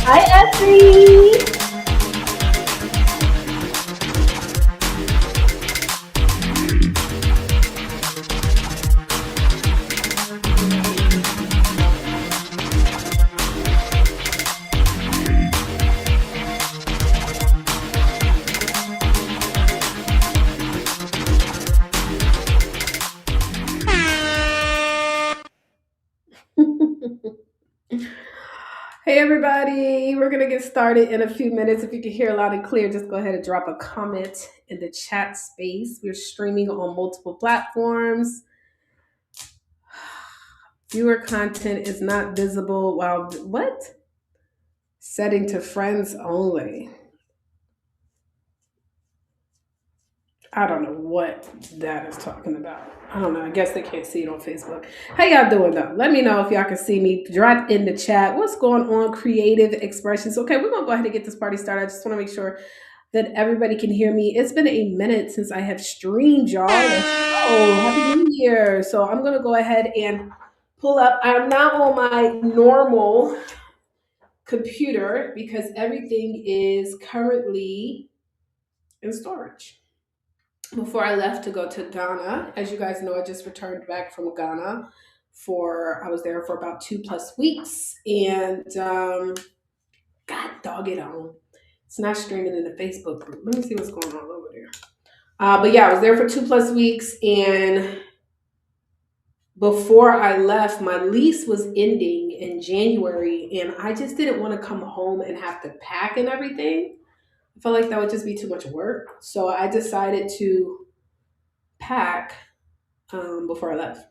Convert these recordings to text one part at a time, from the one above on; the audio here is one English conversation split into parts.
Hi, Essie. Hey, everybody. We're going to get started in a few minutes. If you can hear loud and clear, just go ahead and drop a comment in the chat space. We're streaming on multiple platforms. Viewer content is not visible while what? Setting to friends only. I don't know what that is talking about. I don't know. I guess they can't see it on Facebook. How y'all doing though? Let me know if y'all can see me. Drop in the chat. What's going on? Creative expressions. Okay, we're gonna go ahead and get this party started. I just want to make sure that everybody can hear me. It's been a minute since I have streamed, y'all. Oh, happy New Year! So I'm gonna go ahead and pull up. I'm not on my normal computer because everything is currently in storage. Before I left to go to Ghana, as you guys know, I just returned back from Ghana I was there for about 2+ weeks, and God dog it on. It's not streaming in the Facebook group. Let me see what's going on over there. But yeah, I was there for 2+ weeks, and before I left, my lease was ending in January, and I just didn't want to come home and have to pack and everything. I felt like that would just be too much work, so I decided to pack before I left.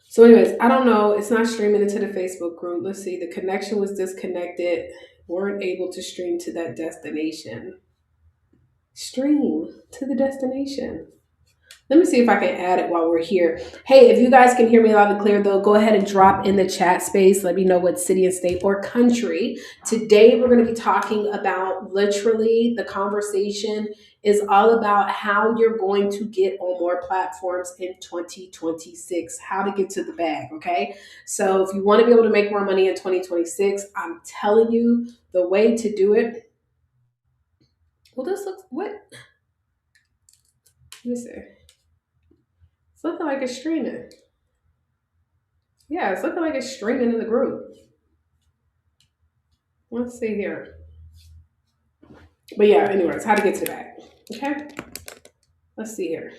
So, anyways, I don't know. It's not streaming into the Facebook group. Let's see. The connection was disconnected. Weren't able to stream to that destination. Stream to the destination. Let me see if I can add it while we're here. Hey, if you guys can hear me loud and clear, though, go ahead and drop in the chat space. Let me know what city and state or country. Today, we're going to be talking about literally the conversation is all about how you're going to get on more platforms in 2026, how to get to the bag, okay? So if you want to be able to make more money in 2026, I'm telling you the way to do it. Well, this looks, what? Let me see. It's looking like it's streaming. Yeah, it's looking like it's streaming in the group. Let's see here. But yeah, anyways, how to get to that. Okay? Let's see here.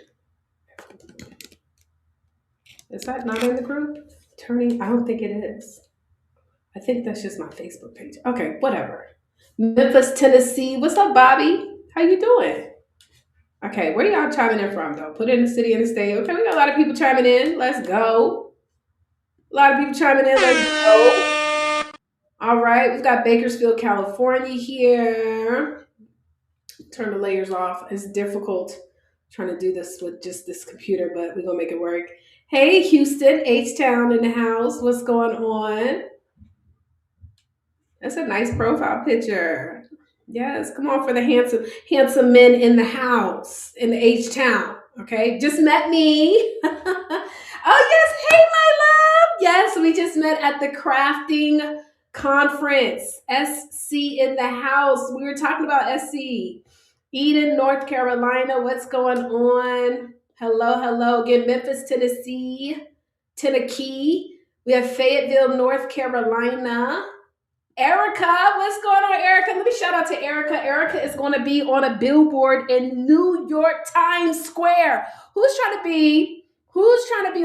Is that not in the group? I don't think it is. I think that's just my Facebook page. Okay, whatever. Memphis, Tennessee. What's up, Bobby? How you doing? Okay, where y'all chiming in from, though? Put in the city and the state. Okay, we got a lot of people chiming in. Let's go. A lot of people chiming in. Let's go. All right, we've got Bakersfield, California here. Turn the layers off. It's difficult trying to do this with just this computer, but we're gonna make it work. Hey, Houston, H-Town in the house. What's going on? That's a nice profile picture. Yes, come on for the handsome men in the house in the H-Town. Okay, just met me. Oh yes, hey my love. Yes, we just met at the crafting conference. SC in the house. We were talking about SC. Eden, North Carolina. What's going on? Hello. Again, Memphis, Tennessee. Tennessee. We have Fayetteville, North Carolina. Erica, what's going on, Erica? Let me shout out to Erica. Erica is going to be on a billboard in New York Times Square. Who's trying to be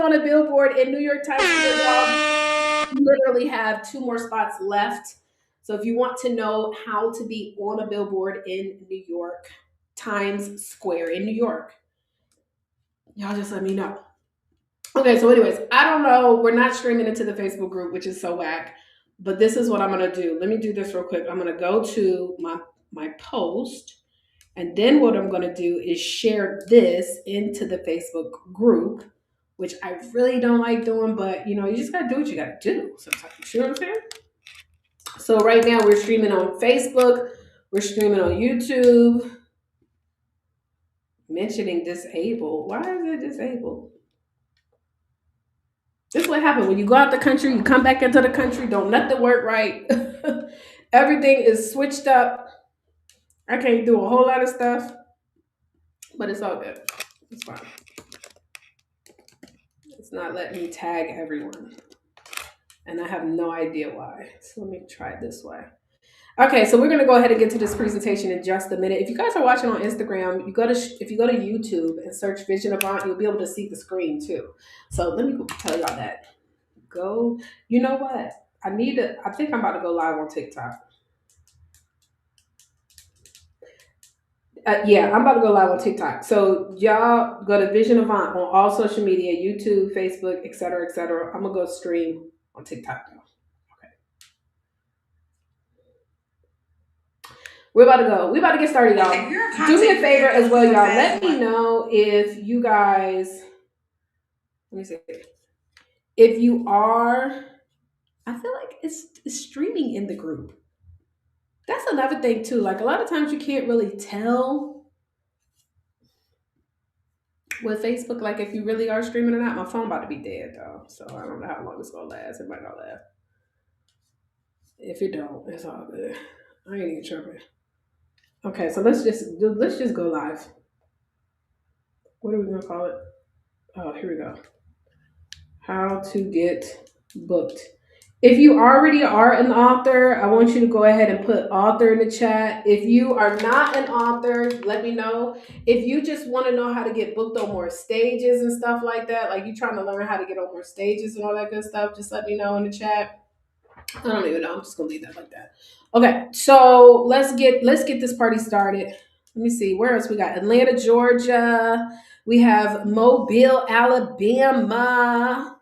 on a billboard in New York Times Square? You literally have 2 more spots left. So if you want to know how to be on a billboard in New York Times Square in New York, y'all just let me know. Okay, so anyways, I don't know. We're not streaming into the Facebook group, which is so whack. But this is what I'm going to do. Let me do this real quick. I'm going to go to my post, and then what I'm going to do is share this into the Facebook group, which I really don't like doing, but you just got to do what you got to do sometimes. You know what I'm saying? So right now we're streaming on Facebook. We're streaming on YouTube. Mentioning disabled. Why is it disabled? This is what happens when you go out the country, you come back into the country, don't nothing work right. Everything is switched up. I can't do a whole lot of stuff, but it's all good. It's fine. It's not letting me tag everyone. And I have no idea why. So let me try it this way. Okay, so we're gonna go ahead and get to this presentation in just a minute. If you guys are watching on Instagram, if you go to YouTube and search Vision Avant, you'll be able to see the screen too. So let me tell y'all that. Go. You know what? I think I'm about to go live on TikTok. Yeah, I'm about to go live on TikTok. So y'all go to Vision Avant on all social media, YouTube, Facebook, etc., etc. I'm gonna go stream on TikTok now. Okay. We're about to go. We're about to get started, y'all. Do me a favor as well, y'all. Let me know if you guys. Let me see. If you are, I feel like it's streaming in the group. That's another thing too. Like a lot of times you can't really tell with Facebook, like if you really are streaming or not. My phone about to be dead though, so I don't know how long it's gonna last. It might not last. If it don't, it's all good. I ain't even tripping. Okay, so let's just go live. What are we gonna call it? Oh, here we go. How to get booked. If you already are an author, I want you to go ahead and put author in the chat. If you are not an author, let me know. If you just want to know how to get booked on more stages and stuff like that, like you're trying to learn how to get on more stages and all that good stuff, just let me know in the chat. I don't even know. I'm just gonna leave that like that. Okay, so let's get this party started. Let me see. Where else we got? Atlanta, Georgia. We have Mobile, Alabama.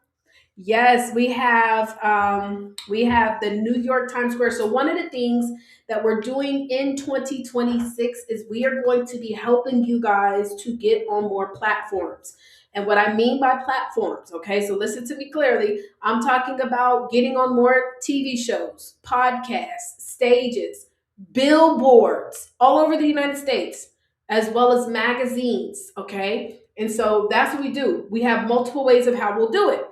Yes, we have the New York Times Square. So one of the things that we're doing in 2026 is we are going to be helping you guys to get on more platforms. And what I mean by platforms, okay, so listen to me clearly. I'm talking about getting on more TV shows, podcasts, stages, billboards all over the United States, as well as magazines, okay? And so that's what we do. We have multiple ways of how we'll do it.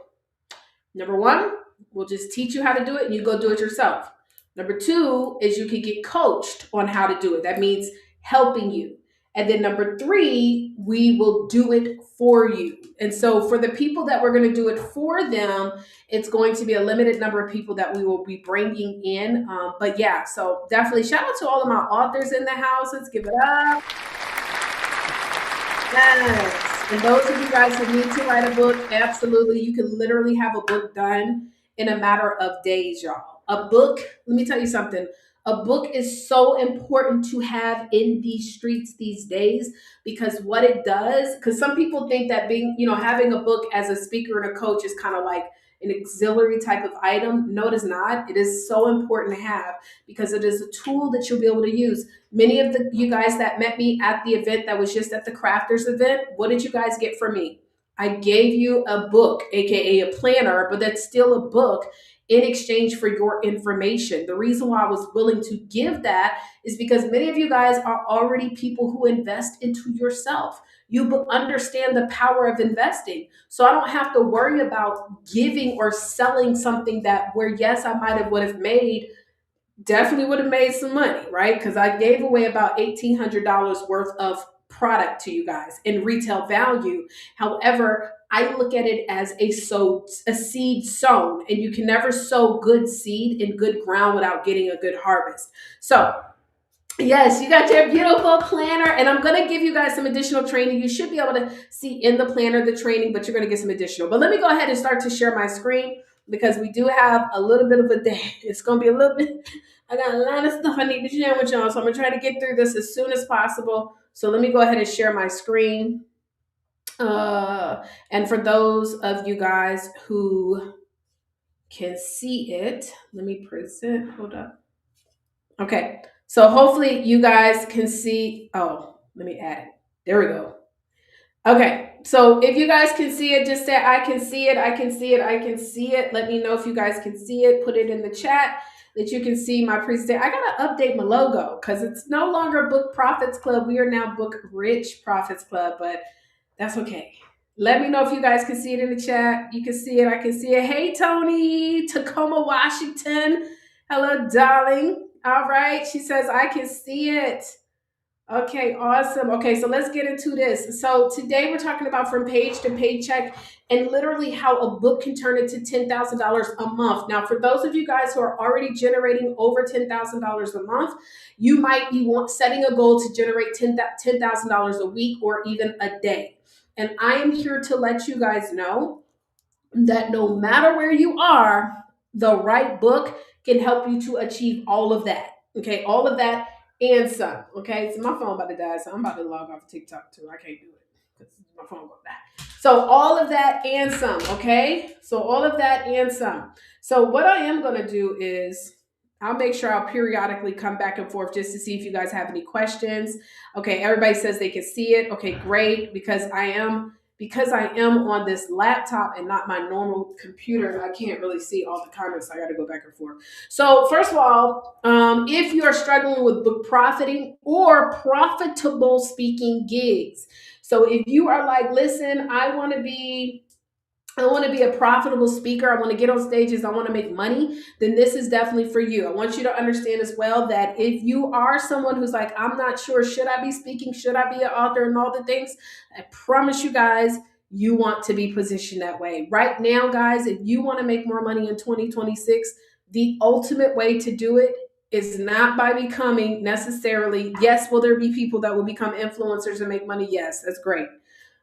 Number one, we'll just teach you how to do it and you go do it yourself. Number two is you can get coached on how to do it. That means helping you. And then number three, we will do it for you. And so for the people that we're going to do it for them, it's going to be a limited number of people that we will be bringing in. But yeah, so definitely shout out to all of my authors in the house. Let's give it up. Yes. And those of you guys who need to write a book, absolutely. You can literally have a book done in a matter of days, y'all. A book, let me tell you something. A book is so important to have in these streets these days because what it does, because some people think that having a book as a speaker and a coach is kind of like an auxiliary type of item. No, it is not. It is so important to have because it is a tool that you'll be able to use. Many of you guys that met me at the event that was just at the Crafters event, what did you guys get from me? I gave you a book, aka a planner, but that's still a book in exchange for your information. The reason why I was willing to give that is because many of you guys are already people who invest into yourself. You understand the power of investing. So I don't have to worry about giving or selling something that where, yes, I would have made some money, right? Because I gave away about $1,800 worth of product to you guys in retail value. However, I look at it as a seed sown, and you can never sow good seed in good ground without getting a good harvest. So yes, you got your beautiful planner, and I'm going to give you guys some additional training. You should be able to see in the planner the training, but you're going to get some additional. But let me go ahead and start to share my screen because we do have a little bit of a day. It's going to be a little bit, I got a lot of stuff I need to share with y'all, so I'm going to try to get through this as soon as possible. So let me go ahead and share my screen. And for those of you guys who can see it, let me present. Hold up. Okay. So hopefully you guys can see. Oh, let me add it. There we go. Okay. So if you guys can see it, just say, I can see it. I can see it. I can see it. Let me know if you guys can see it. Put it in the chat that you can see my presentation. I got to update my logo because it's no longer Book Profits Club. We are now Book Rich Profits Club, but that's okay. Let me know if you guys can see it in the chat. You can see it. I can see it. Hey, Tony, Tacoma, Washington. Hello, darling. All right. She says, I can see it. Okay, awesome. Okay, so let's get into this. So today we're talking about from page to paycheck and literally how a book can turn into $10,000 a month. Now, for those of you guys who are already generating over $10,000 a month, you might be setting a goal to generate $10,000 a week or even a day. And I am here to let you guys know that no matter where you are, the right book can help you to achieve all of that. Okay, all of that and some. Okay, so my phone about to die, so I'm about to log off of TikTok too. I can't do it because my phone going to die. So all of that and some. Okay, so all of that and some. So what I am going to do is I'll make sure I'll periodically come back and forth just to see if you guys have any questions. Okay, everybody says they can see it. Okay, great, because I am on this laptop and not my normal computer, and I can't really see all the comments. So I got to go back and forth. So first of all, if you are struggling with book profiting or profitable speaking gigs, so if you are like, listen, I want to be a profitable speaker. I want to get on stages. I want to make money. Then this is definitely for you. I want you to understand as well that if you are someone who's like, I'm not sure, should I be speaking? Should I be an author and all the things? I promise you guys, you want to be positioned that way. Right now, guys, if you want to make more money in 2026, the ultimate way to do it is not by becoming necessarily, yes, will there be people that will become influencers and make money? Yes, that's great.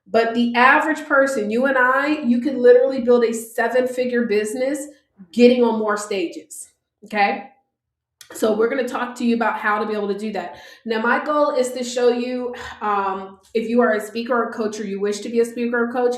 But the average person, you and I, you can literally build a 7-figure business getting on more stages. Okay. So we're going to talk to you about how to be able to do that. Now, my goal is to show you, if you are a speaker or a coach, or you wish to be a speaker or coach,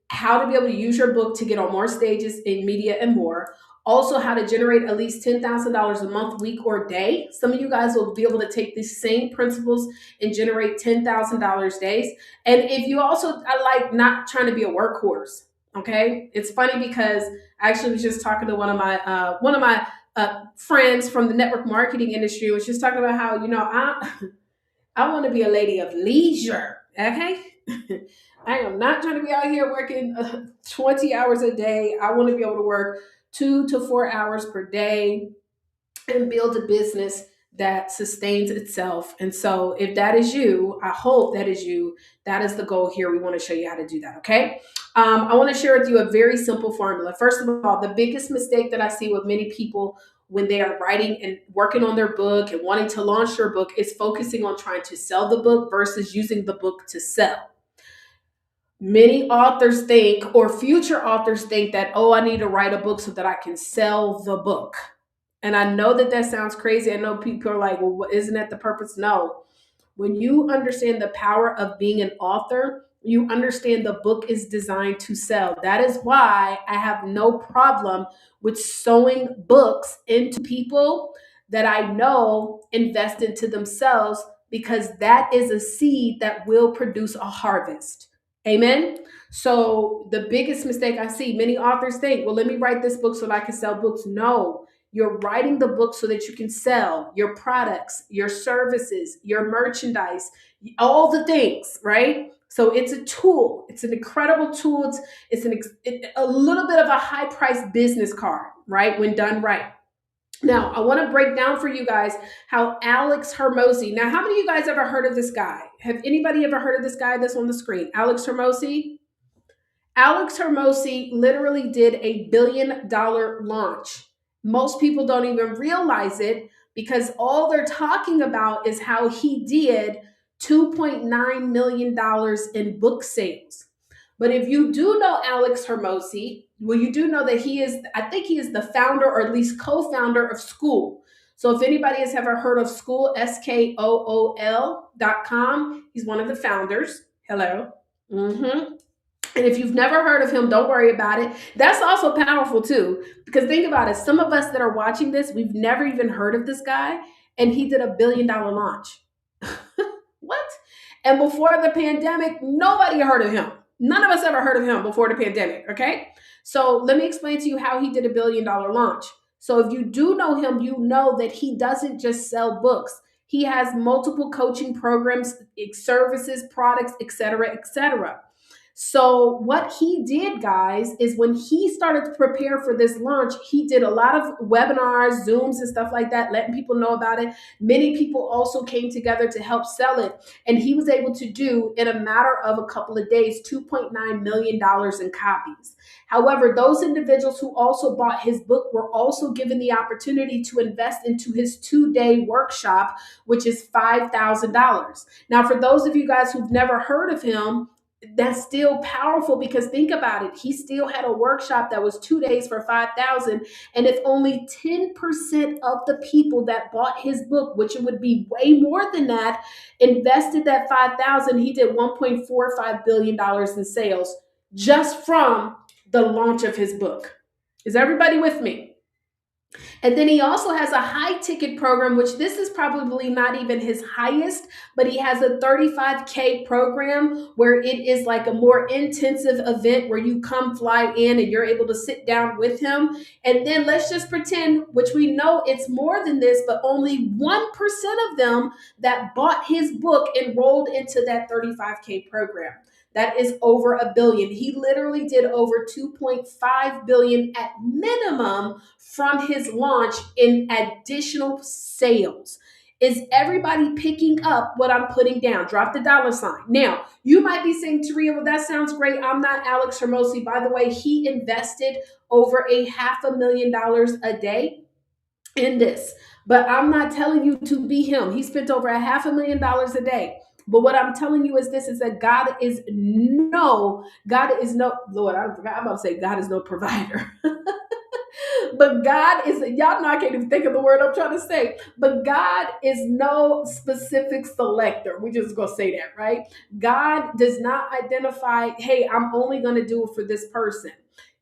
how to be able to use your book to get on more stages in media and more. Also, how to generate at least $10,000 a month, week, or day. Some of you guys will be able to take these same principles and generate $10,000 days. And if you also, I like not trying to be a workhorse. Okay, it's funny because I actually was just talking to one of my friends from the network marketing industry, was just talking about how, I want to be a lady of leisure. Okay. I am not trying to be out here working 20 hours a day. I want to be able to work 2 to 4 hours per day and build a business that sustains itself. And so if that is you, I hope that is you. That is the goal here. We want to show you how to do that. Okay. I want to share with you a very simple formula. First of all, the biggest mistake that I see with many people when they are writing and working on their book and wanting to launch their book is focusing on trying to sell the book versus using the book to sell. Many authors think, or future authors think, that, oh, I need to write a book so that I can sell the book. And I know that that sounds crazy. I know people are like, well, isn't that the purpose? No. When you understand the power of being an author, you understand the book is designed to sell. That is why I have no problem with sewing books into people that I know invest into themselves, because that is a seed that will produce a harvest. Amen. So the biggest mistake I see, many authors think, well, let me write this book so that I can sell books. No, you're writing the book so that you can sell your products, your services, your merchandise, all the things, right? So it's a tool. It's an incredible tool. It's a little bit of a high priced business card, right? When done right. Now, I want to break down for you guys how Alex Hormozi. Now, how many of you guys ever heard of this guy? Have anybody ever heard of this guy that's on the screen? Alex Hormozi? Alex Hormozi literally did a $1 billion launch. Most people don't even realize it because all they're talking about is how he did $2.9 million in book sales. But if you do know Alex Hormozi, well, you do know that I think he is the founder, or at least co-founder, of Skool. So if anybody has ever heard of Skool, Skool.com, he's one of the founders. Hello. Mm-hmm. And if you've never heard of him, don't worry about it. That's also powerful too, because think about it. Some of us that are watching this, we've never even heard of this guy, and he did a $1 billion launch. What? And before the pandemic, nobody heard of him. None of us ever heard of him before the pandemic, okay? So let me explain to you how he did a $1 billion launch. So if you do know him, you know that he doesn't just sell books. He has multiple coaching programs, services, products, etc., etc. So what he did, guys, is when he started to prepare for this launch, he did a lot of webinars, Zooms, and stuff like that, letting people know about it. Many people also came together to help sell it. And he was able to do, in a matter of a couple of days, $2.9 million in copies. However, those individuals who also bought his book were also given the opportunity to invest into his 2-day workshop, which is $5,000. Now, for those of you guys who've never heard of him, that's still powerful, because think about it. He still had a workshop that was 2 days for 5,000. And if only 10% of the people that bought his book, which it would be way more than that, invested that 5,000, he did $1.45 billion in sales just from the launch of his book. Is everybody with me? And then he also has a high ticket program, which this is probably not even his highest, but he has a 35K program where it is like a more intensive event where you come fly in and you're able to sit down with him. And then let's just pretend, which we know it's more than this, but only 1% of them that bought his book enrolled into that 35K program. That is over $1 billion. He literally did over $2.5 billion at minimum from his launch in additional sales. Is everybody picking up what I'm putting down? Drop the dollar sign. Now, you might be saying, Taria, well, that sounds great. I'm not Alex Hormozi. By the way, he invested over $500,000 a day in this. But I'm not telling you to be him. He spent over $500,000 a day. But what I'm telling you is this, is that God is no, Lord, I forgot, I'm about to say God is no provider. But God is, y'all know I can't even think of the word I'm trying to say, but God is no specific selector. We just gonna say that, right? God does not identify, hey, I'm only gonna do it for this person.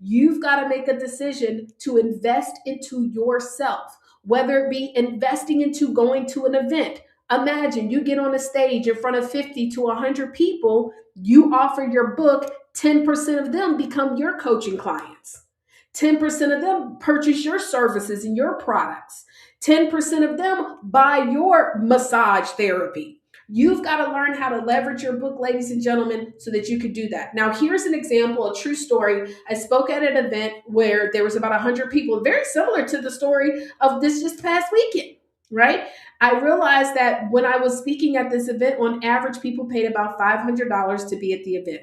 You've got to make a decision to invest into yourself, whether it be investing into going to an event. Imagine you get on a stage in front of 50 to 100 people, you offer your book, 10% of them become your coaching clients. 10% of them purchase your services and your products. 10% of them buy your massage therapy. You've got to learn how to leverage your book, ladies and gentlemen, so that you could do that. Now, here's an example, a true story. I spoke at an event where there was about 100 people, very similar to the story of this just past weekend, right? I realized that when I was speaking at this event, on average, people paid about $500 to be at the event.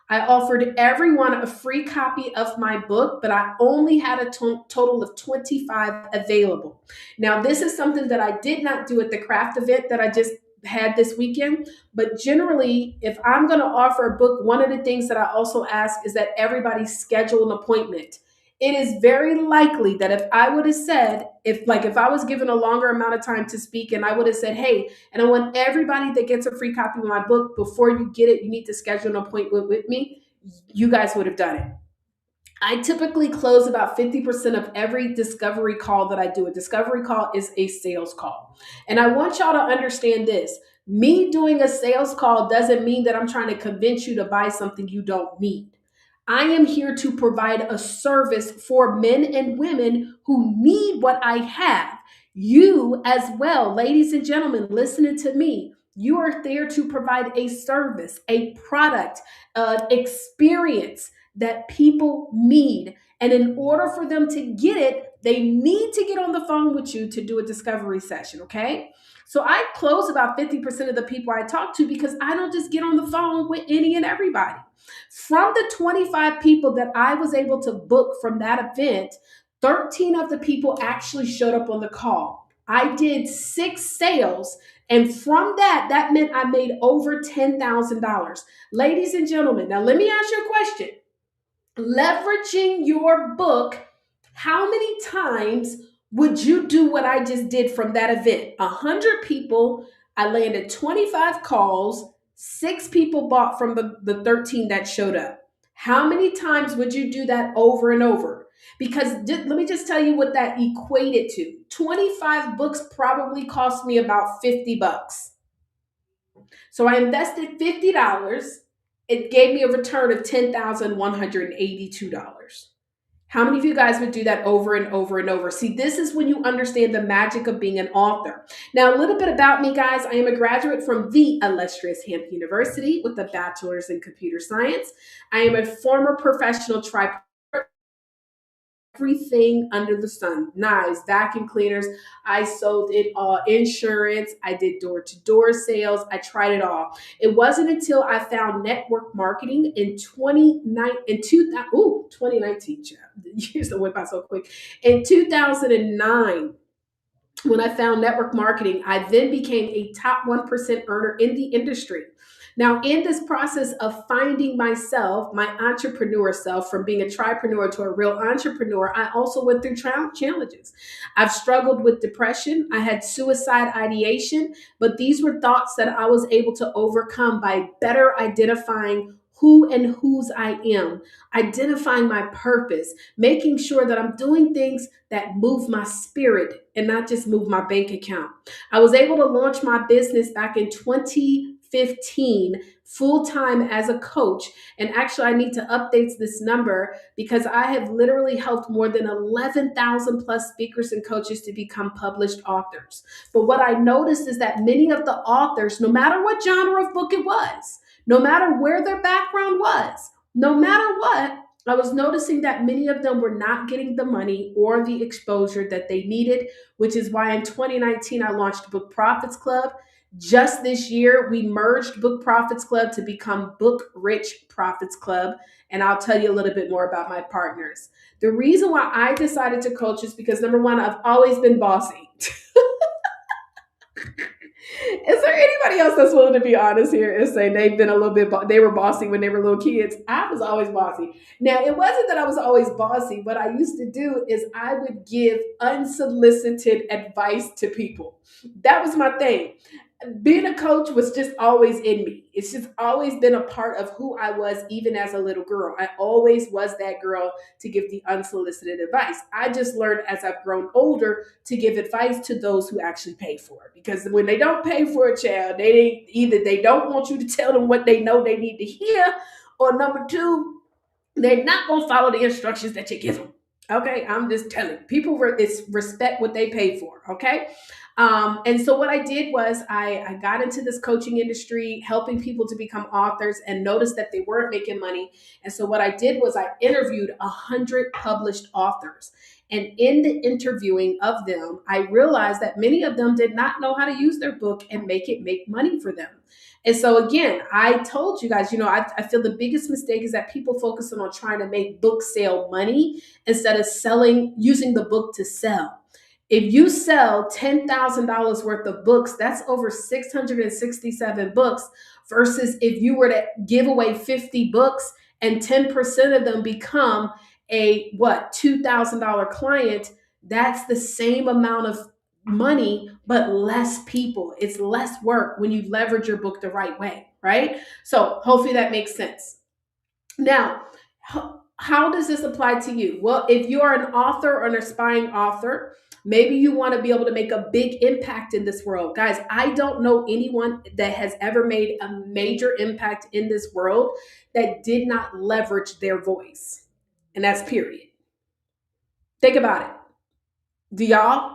I offered everyone a free copy of my book, but I only had a total of 25 available. Now, this is something that I did not do at the craft event that I just had this weekend. But generally, if I'm going to offer a book, one of the things that I also ask is that everybody schedule an appointment. It is very likely that if I would have said, if I was given a longer amount of time to speak and I would have said, hey, and I want everybody that gets a free copy of my book, before you get it, you need to schedule an appointment with me, you guys would have done it. I typically close about 50% of every discovery call that I do. A discovery call is a sales call. And I want y'all to understand this. Me doing a sales call doesn't mean that I'm trying to convince you to buy something you don't need. I am here to provide a service for men and women who need what I have. You as well, ladies and gentlemen, listening to me. You are there to provide a service, a product, an experience that people need. And in order for them to get it, they need to get on the phone with you to do a discovery session, okay? So I close about 50% of the people I talk to, because I don't just get on the phone with any and everybody. From the 25 people that I was able to book from that event, 13 of the people actually showed up on the call. I did 6 sales, and from that meant I made over $10,000. Ladies and gentlemen, now let me ask you a question. Leveraging your book, how many times would you do what I just did from that event? 100 people, I landed 25 calls, 6 people bought from the 13 that showed up. How many times would you do that over and over? Because let me just tell you what that equated to. 25 books probably cost me about $50. So I invested $50. It gave me a return of $10,182. How many of you guys would do that over and over and over? See, this is when you understand the magic of being an author. Now, a little bit about me, guys. I am a graduate from the illustrious Hampton University with a bachelor's in computer science. I am a former professional everything under the sun, knives, vacuum cleaners. I sold it all, insurance. I did door to door sales. I tried it all. It wasn't until I found network marketing in 2019, years that went by so quick. In 2009, when I found network marketing, I then became a top 1% earner in the industry. Now, in this process of finding myself, my entrepreneur self, from being a tripreneur to a real entrepreneur, I also went through challenges. I've struggled with depression. I had suicide ideation, but these were thoughts that I was able to overcome by better identifying who and whose I am, identifying my purpose, making sure that I'm doing things that move my spirit and not just move my bank account. I was able to launch my business back in 2015 full time as a coach. And actually, I need to update this number because I have literally helped more than 11,000 plus speakers and coaches to become published authors. But what I noticed is that many of the authors, no matter what genre of book it was, no matter where their background was, no matter what, I was noticing that many of them were not getting the money or the exposure that they needed, which is why in 2019 I launched Book Profits Club. Just this year, we merged Book Profits Club to become Book Rich Profits Club. And I'll tell you a little bit more about my partners. The reason why I decided to coach is because number one, I've always been bossy. Is there anybody else that's willing to be honest here and say they've been a little bit, they were bossy when they were little kids? I was always bossy. Now, it wasn't that I was always bossy. What I used to do is I would give unsolicited advice to people. That was my thing. Being a coach was just always in me. It's just always been a part of who I was, even as a little girl. I always was that girl to give the unsolicited advice. I just learned as I've grown older to give advice to those who actually pay for it. Because when they don't pay for a child, either they don't want you to tell them what they know they need to hear, or number two, they're not going to follow the instructions that you give them. Okay, I'm just telling people it's respect what they pay for. Okay, and so what I did was I got into this coaching industry, helping people to become authors, and noticed that they weren't making money. And so what I did was I interviewed 100 published authors. And in the interviewing of them, I realized that many of them did not know how to use their book and make it make money for them. And so again, I told you guys, I feel the biggest mistake is that people focus on trying to make book sale money instead of using the book to sell. If you sell $10,000 worth of books, that's over 667 books versus if you were to give away 50 books and 10% of them become a $2,000 client, that's the same amount of money, but less people. It's less work when you leverage your book the right way, right? So hopefully that makes sense. Now, how does this apply to you? Well, if you are an author or an aspiring author, maybe you want to be able to make a big impact in this world. Guys, I don't know anyone that has ever made a major impact in this world that did not leverage their voice. And that's period. Think about it. Do y'all?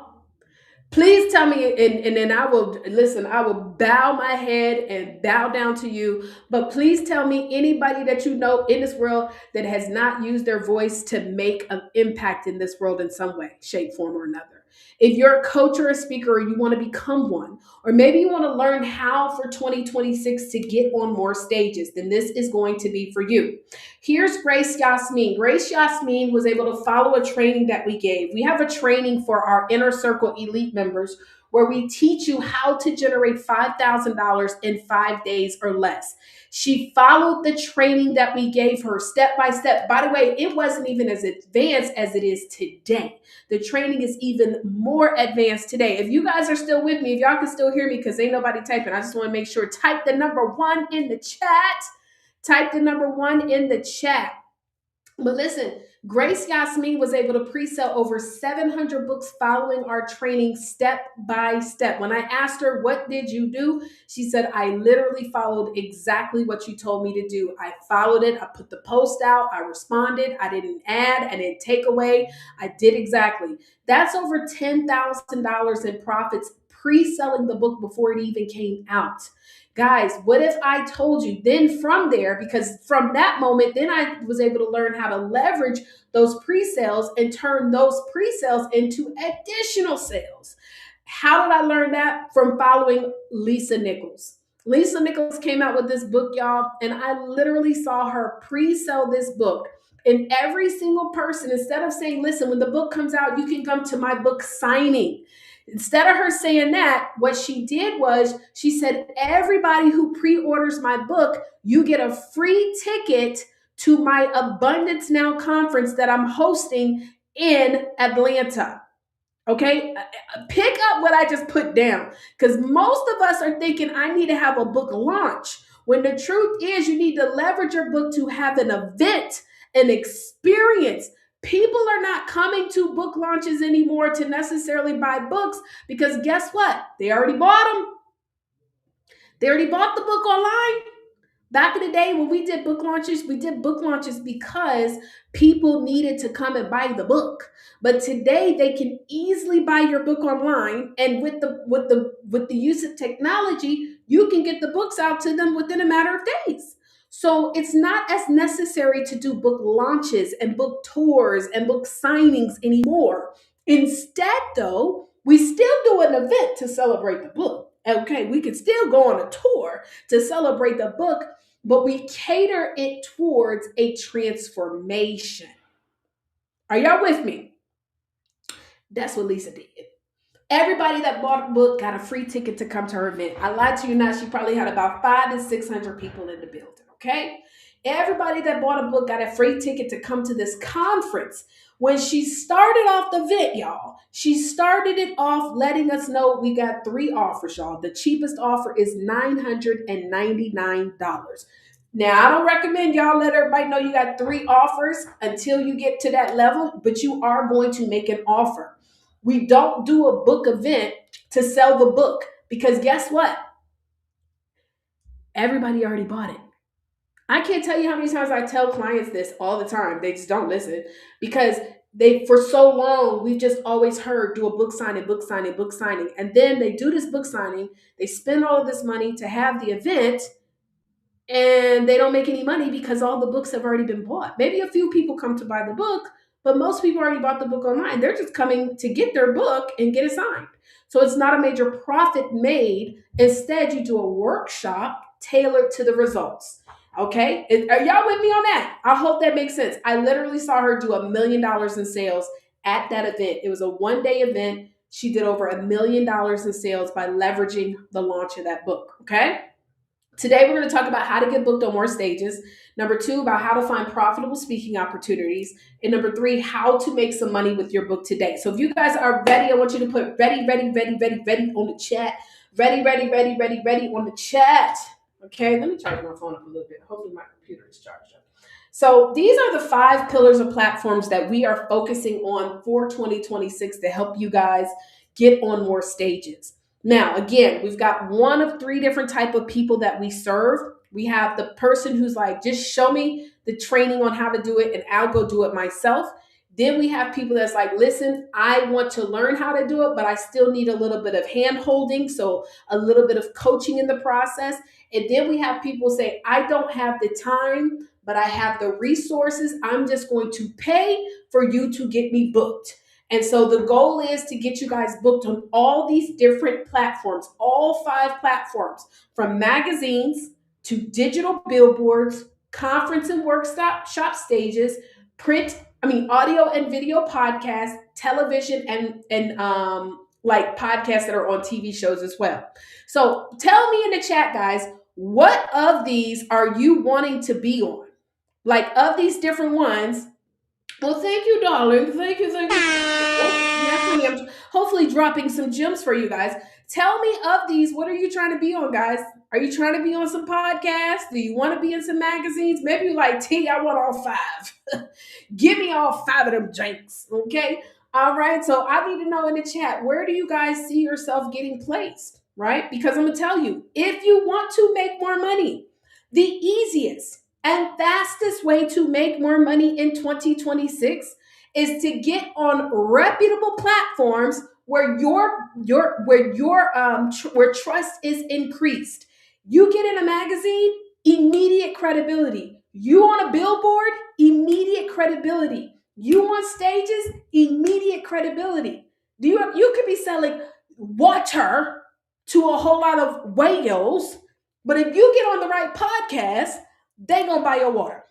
Please tell me, and then I will listen. I will bow my head and bow down to you. But please tell me anybody that you know in this world that has not used their voice to make an impact in this world in some way, shape, form, or another. If you're a coach or a speaker, or you want to become one, or maybe you want to learn how for 2026 to get on more stages, then this is going to be for you. Here's Grace Yasmin. Grace Yasmin was able to follow a training that we gave. We have a training for our Inner Circle Elite members where we teach you how to generate $5,000 in 5 days or less. She followed the training that we gave her step by step. By the way, it wasn't even as advanced as it is today. The training is even more advanced today. If you guys are still with me, if y'all can still hear me because ain't nobody typing, I just want to make sure, type the number 1 in the chat. Type the number 1 in the chat. But listen, Grace Yasmin was able to pre-sell over 700 books following our training step by step. When I asked her, what did you do? She said, I literally followed exactly what you told me to do. I followed it. I put the post out. I responded. I didn't add. I didn't take away. I did exactly. That's over $10,000 in profits pre-selling the book before it even came out. Guys, what if I told you then from there, because from that moment, then I was able to learn how to leverage those pre-sales and turn those pre-sales into additional sales. How did I learn that? From following Lisa Nichols. Lisa Nichols came out with this book, y'all, and I literally saw her pre-sell this book. And every single person, instead of saying, listen, when the book comes out, you can come to my book signing. Instead of her saying that, what she did was she said, everybody who pre-orders my book, you get a free ticket to my Abundance Now conference that I'm hosting in Atlanta. Okay, pick up what I just put down, because most of us are thinking I need to have a book launch, when the truth is you need to leverage your book to have an event, an experience. People are not coming to book launches anymore to necessarily buy books, because guess what? They already bought them. They already bought the book online. Back in the day when we did book launches because people needed to come and buy the book. But today they can easily buy your book online, and with the use of technology, you can get the books out to them within a matter of days. So it's not as necessary to do book launches and book tours and book signings anymore. Instead, though, we still do an event to celebrate the book. Okay, we can still go on a tour to celebrate the book, but we cater it towards a transformation. Are y'all with me? That's what Lisa did. Everybody that bought a book got a free ticket to come to her event. I lied to you not. She probably had about 500 to 600 people in the building. Okay. Everybody that bought a book got a free ticket to come to this conference. When she started off the event, y'all, she started it off letting us know we got 3 offers, y'all. The cheapest offer is $999. Now, I don't recommend y'all let everybody know you got 3 offers until you get to that level, but you are going to make an offer. We don't do a book event to sell the book, because guess what? Everybody already bought it. I can't tell you how many times I tell clients this all the time. They just don't listen, because they, for so long, we've just always heard do a book signing, book signing, book signing. And then they do this book signing, they spend all of this money to have the event, and they don't make any money because all the books have already been bought. Maybe a few people come to buy the book, but most people already bought the book online. They're just coming to get their book and get it signed. So it's not a major profit made. Instead, you do a workshop tailored to the results. Okay? Are y'all with me on that? I hope that makes sense. I literally saw her do $1 million in sales at that event. It was a one-day event. She did over $1 million in sales by leveraging the launch of that book. Okay? Today, we're going to talk about how to get booked on more stages. Number 2, about how to find profitable speaking opportunities. And number 3, how to make some money with your book today. So if you guys are ready, I want you to put ready, ready, ready, ready, ready on the chat. Ready, ready, ready, ready, ready on the chat. Okay, let me charge my phone up a little bit. Hopefully my computer is charged up. So these are the 5 pillars of platforms that we are focusing on for 2026 to help you guys get on more stages. Now, again, we've got one of 3 different type of people that we serve. We have the person who's like, just show me the training on how to do it and I'll go do it myself. Then we have people that's like, listen, I want to learn how to do it, but I still need a little bit of hand holding. So a little bit of coaching in the process. And then we have people say, I don't have the time, but I have the resources. I'm just going to pay for you to get me booked. And so the goal is to get you guys booked on all these different platforms, all 5 platforms, from magazines to digital billboards, conference and workshop stages, audio and video podcasts, television, and like podcasts that are on TV shows as well. So tell me in the chat, guys, what of these are you wanting to be on? Like, of these different ones. Well, thank you, darling. Thank you. Oh, yes, honey. I'm hopefully dropping some gems for you guys. Tell me of these. What are you trying to be on, guys? Are you trying to be on some podcasts? Do you want to be in some magazines? Maybe you're like, T, I want all five. Give me all five of them drinks. Okay. All right. So I need to know in the chat, where do you guys see yourself getting placed? Right? Because I'm going to tell you, if you want to make more money, the easiest and fastest way to make more money in 2026 is to get on reputable platforms where where trust is increased. You get in a magazine, immediate credibility. You on a billboard, immediate credibility. You on stages, immediate credibility. You could be selling water to a whole lot of whales, but if you get on the right podcast, they gonna buy your water.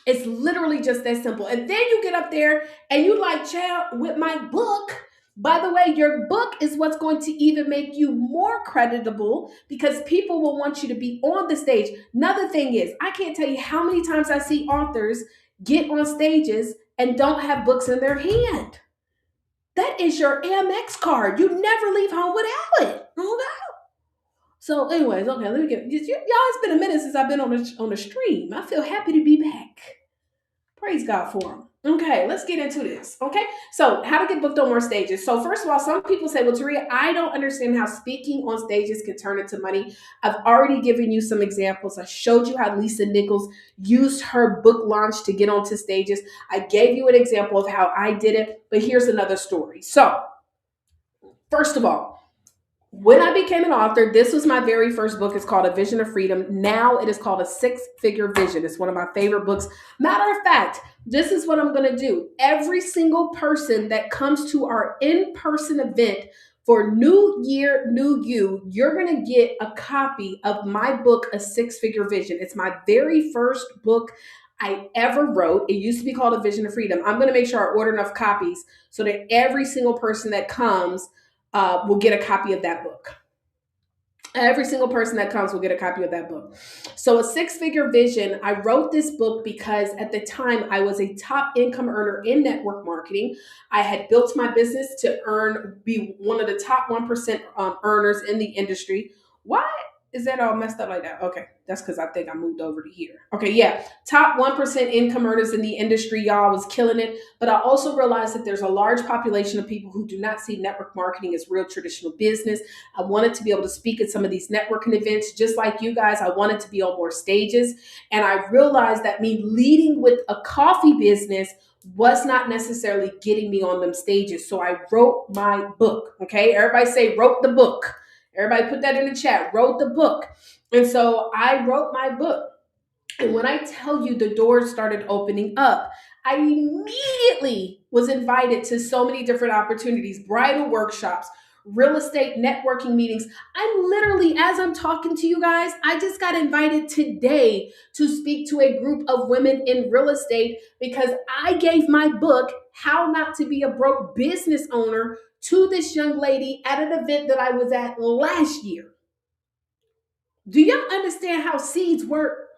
It's literally just that simple. And then you get up there and you like, child, with my book. By the way, your book is what's going to even make you more creditable because people will want you to be on the stage. Another thing is, I can't tell you how many times I see authors get on stages and don't have books in their hand. That is your Amex card. You never leave home without it. Okay? So, anyways, okay, let me get y'all. It's been a minute since I've been on the stream. I feel happy to be back. Praise God for them. Okay, let's get into this. Okay, so how to get booked on more stages. So first of all, some people say, well, Taria, I don't understand how speaking on stages can turn into money. I've already given you some examples. I showed you how Lisa Nichols used her book launch to get onto stages. I gave you an example of how I did it, but here's another story. So first of all, when I became an author, this was my very first book. It's called A Vision of Freedom. Now it is called A Six-Figure Vision. It's one of my favorite books. Matter of fact, this is what I'm going to do. Every single person that comes to our in-person event for New Year, New You, you're going to get a copy of my book, A Six-Figure Vision. It's my very first book I ever wrote. It used to be called A Vision of Freedom. I'm going to make sure I order enough copies so that every single person that comes will get a copy of that book. Every single person that comes will get a copy of that book. So A Six-Figure Vision, I wrote this book because at the time I was a top income earner in network marketing. I had built my business to be one of the top 1% earners in the industry. Why is that all messed up like that? Okay, that's because I think I moved over to here. Okay, yeah, top 1% income earners in the industry, y'all, was killing it. But I also realized that there's a large population of people who do not see network marketing as real traditional business. I wanted to be able to speak at some of these networking events, just like you guys. I wanted to be on more stages. And I realized that me leading with a coffee business was not necessarily getting me on them stages. So I wrote my book. Okay, everybody say wrote the book. Everybody put that in the chat, wrote the book. And so I wrote my book. And when I tell you the doors started opening up, I immediately was invited to so many different opportunities, bridal workshops, real estate networking meetings. I'm literally, as I'm talking to you guys, I just got invited today to speak to a group of women in real estate because I gave my book, How Not to Be a Broke Business Owner, to this young lady at an event that I was at last year. Do y'all understand how seeds work?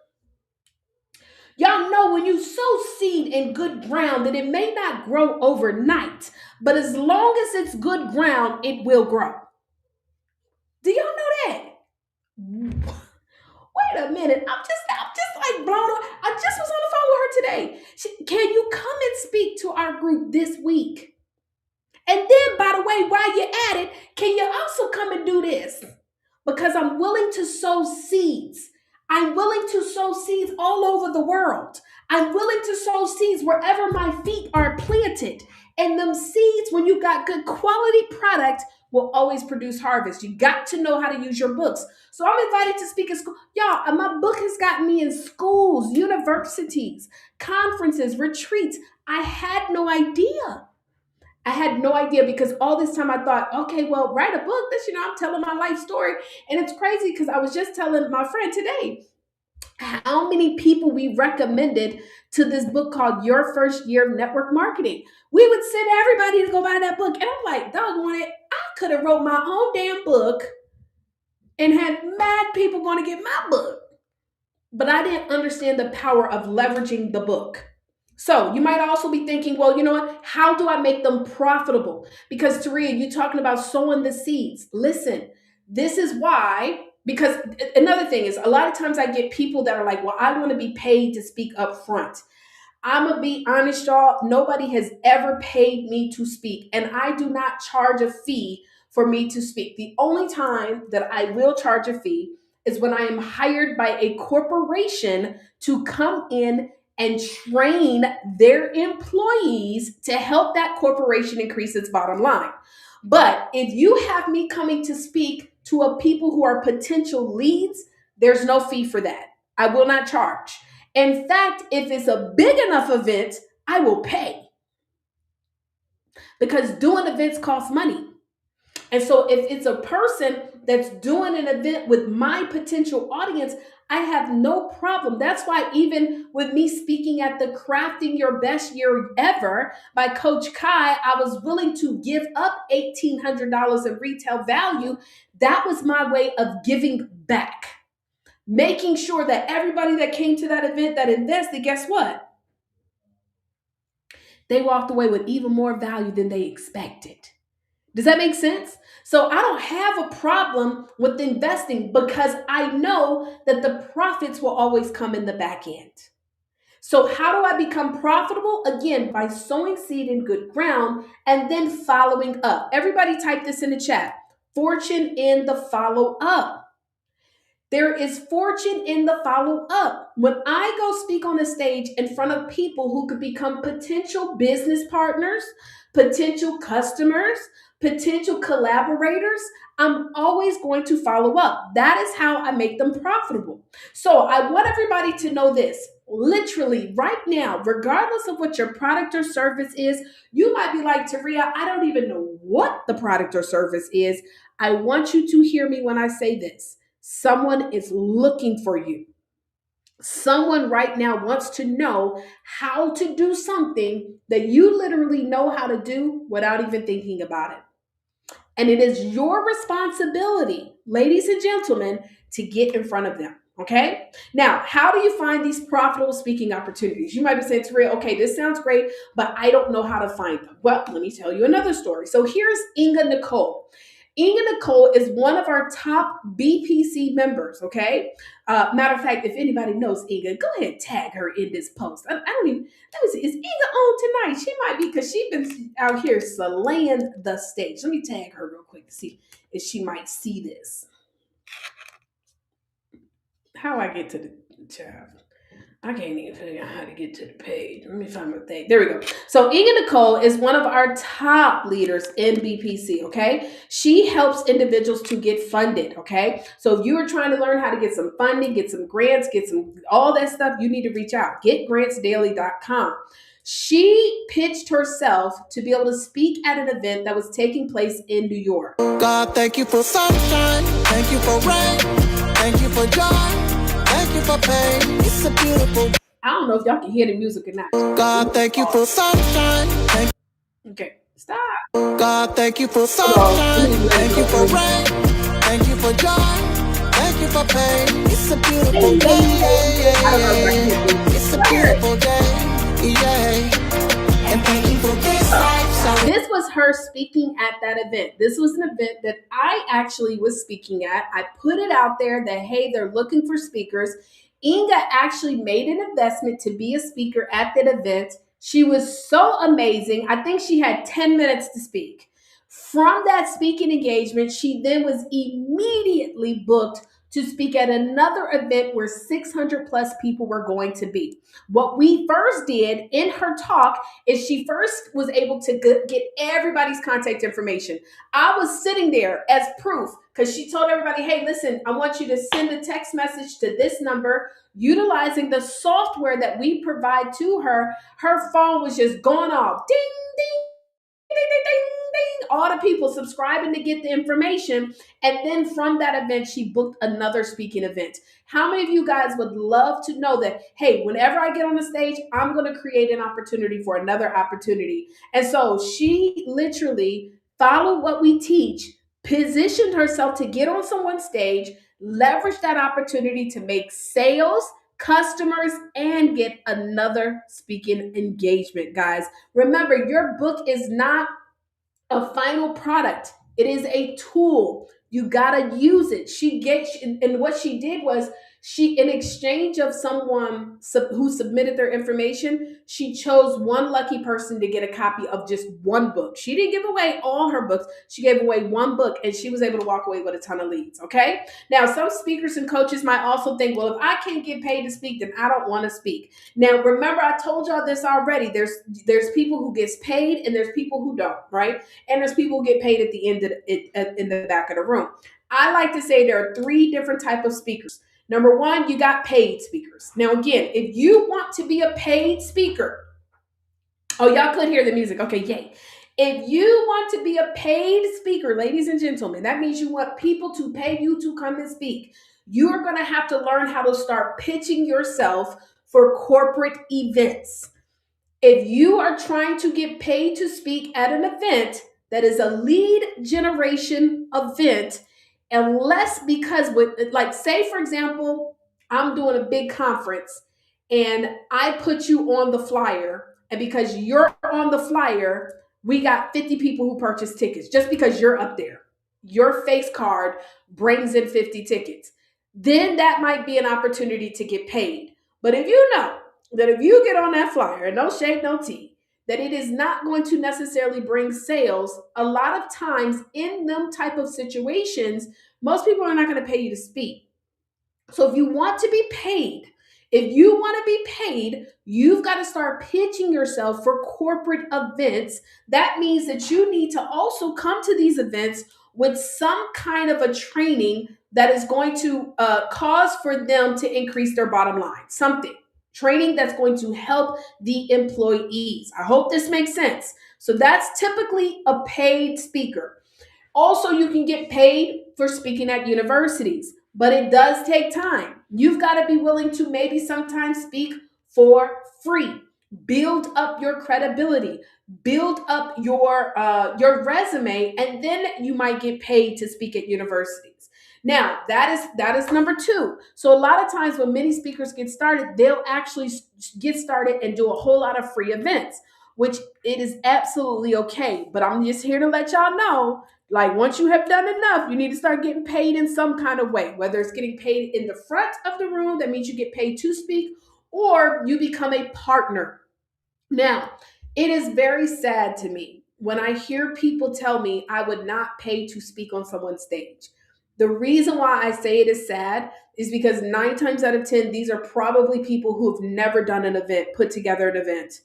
Y'all know when you sow seed in good ground that it may not grow overnight, but as long as it's good ground, it will grow. Do y'all know that? Wait a minute. I'm just like blown away. I just was on the phone with her today. Can you come and speak to our group this week? And then, by the way, while you're at it, can you also come and do this? Because I'm willing to sow seeds. I'm willing to sow seeds all over the world. I'm willing to sow seeds wherever my feet are planted. And them seeds, when you got good quality product, will always produce harvest. You got to know how to use your books. So I'm invited to speak at school. Y'all, my book has gotten me in schools, universities, conferences, retreats. I had no idea. I had no idea because all this time I thought, okay, well, write a book. This, I'm telling my life story. And it's crazy because I was just telling my friend today how many people we recommended to this book called Your First Year of Network Marketing. We would send everybody to go buy that book. And I'm like, doggone it, I could have wrote my own damn book and had mad people going to get my book. But I didn't understand the power of leveraging the book. So you might also be thinking, well, you know what? How do I make them profitable? Because Taria, you talking about sowing the seeds. Listen, this is why. Because another thing is, a lot of times I get people that are like, well, I want to be paid to speak up front. I'm gonna be honest, y'all. Nobody has ever paid me to speak, and I do not charge a fee for me to speak. The only time that I will charge a fee is when I am hired by a corporation to come in and train their employees to help that corporation increase its bottom line. But if you have me coming to speak to a people who are potential leads, there's no fee for that. I will not charge. In fact, if it's a big enough event, I will pay because doing events costs money. And so if it's a person that's doing an event with my potential audience, I have no problem. That's why even with me speaking at the Crafting Your Best Year Ever by Coach Kai, I was willing to give up $1,800 in retail value. That was my way of giving back, making sure that everybody that came to that event that invested, guess what? They walked away with even more value than they expected. Does that make sense? So I don't have a problem with investing because I know that the profits will always come in the back end. So how do I become profitable? Again, by sowing seed in good ground and then following up. Everybody type this in the chat. Fortune in the follow up. There is fortune in the follow up. When I go speak on a stage in front of people who could become potential business partners, potential customers, potential collaborators, I'm always going to follow up. That is how I make them profitable. So I want everybody to know this. Literally, right now, regardless of what your product or service is, you might be like, Taria, I don't even know what the product or service is. I want you to hear me when I say this. Someone is looking for you. Someone right now wants to know how to do something that you literally know how to do without even thinking about it. And it is your responsibility, ladies and gentlemen, to get in front of them. Okay. Now, how do you find these profitable speaking opportunities? You might be saying, Taria, okay, this sounds great, but I don't know how to find them. Well, let me tell you another story. So here's Inga Nicole. Inga Nicole is one of our top BPC members, okay? Matter of fact, if anybody knows Inga, go ahead and tag her in this post. I don't even, let me see, is Inga on tonight? She might be because she's been out here slaying the stage. Let me tag her real quick to see if she might see this. How I get to the chat? I can't even figure out how to get to the page. Let me find my thing. There we go. So Inga Nicole is one of our top leaders in BPC, okay? She helps individuals to get funded, okay? So if you are trying to learn how to get some funding, get some grants, get some all that stuff, you need to reach out. Getgrantsdaily.com. She pitched herself to be able to speak at an event that was taking place in New York. God, thank you for sunshine. Thank you for rain. Thank you for joy. Thank you for pain. It's a beautiful. I don't know if y'all can hear the music or not. God, thank you for sunshine. Okay, stop. God, thank you for sunshine. Thank you for rain. Thank you for joy. Thank you for pain. It's a beautiful day. It's a beautiful day. Yeah. And thank you for this life. This was her speaking at that event. This was an event that I actually was speaking at. I put it out there that, hey, they're looking for speakers. Inga actually made an investment to be a speaker at that event. She was so amazing. I think she had 10 minutes to speak. From that speaking engagement, she then was immediately booked to speak at another event where 600 plus people were going to be. What we first did in her talk is she first was able to get everybody's contact information. I was sitting there as proof because she told everybody, hey, listen, I want you to send a text message to this number. Utilizing the software that we provide to her, her phone was just going off. Ding, ding, ding, ding, ding, ding. All the people subscribing to get the information. And then from that event, she booked another speaking event. How many of you guys would love to know that, hey, whenever I get on the stage, I'm going to create an opportunity for another opportunity? And so she literally followed what we teach, positioned herself to get on someone's stage, leverage that opportunity to make sales, customers, and get another speaking engagement, guys. Remember, your book is not a final product. It is a tool. You gotta use it. And what she did was she, in exchange of someone who submitted their information, she chose one lucky person to get a copy of just one book. She didn't give away all her books. She gave away one book, and she was able to walk away with a ton of leads. Okay. Now, some speakers and coaches might also think, well, if I can't get paid to speak, then I don't want to speak. Now, remember, I told y'all this already. There's people who gets paid, and there's people who don't, right? And there's people who get paid at the end of in the back of the room. I like to say there are three different type of speakers. Number one, you got paid speakers. Now, again, if you want to be a paid speaker, oh, y'all could hear the music. Okay, yay. If you want to be a paid speaker, ladies and gentlemen, that means you want people to pay you to come and speak. You are going to have to learn how to start pitching yourself for corporate events. If you are trying to get paid to speak at an event that is a lead generation event, unless because like say for example, I'm doing a big conference and I put you on the flyer, and because you're on the flyer, we got 50 people who purchase tickets just because you're up there. Your face card brings in 50 tickets. Then that might be an opportunity to get paid. But if you know that if you get on that flyer, and no shade, no tea, that it is not going to necessarily bring sales, a lot of times in them type of situations, most people are not going to pay you to speak. So if you want to be paid, you've got to start pitching yourself for corporate events. That means that you need to also come to these events with some kind of a training that is going to cause for them to increase their bottom line. Something. Training that's going to help the employees. I hope this makes sense. So that's typically a paid speaker. Also, you can get paid for speaking at universities, but it does take time. You've got to be willing to maybe sometimes speak for free. Build up your credibility, build up your resume, and then you might get paid to speak at universities. Now, that is number two. So a lot of times when many speakers get started, they'll actually get started and do a whole lot of free events, which it is absolutely okay. But I'm just here to let y'all know, like, once you have done enough, you need to start getting paid in some kind of way, whether it's getting paid in the front of the room, that means you get paid to speak, or you become a partner. Now, it is very sad to me when I hear people tell me I would not pay to speak on someone's stage. The reason why I say it is sad is because 9 times out of 10, these are probably people who have never done an event, put together an event.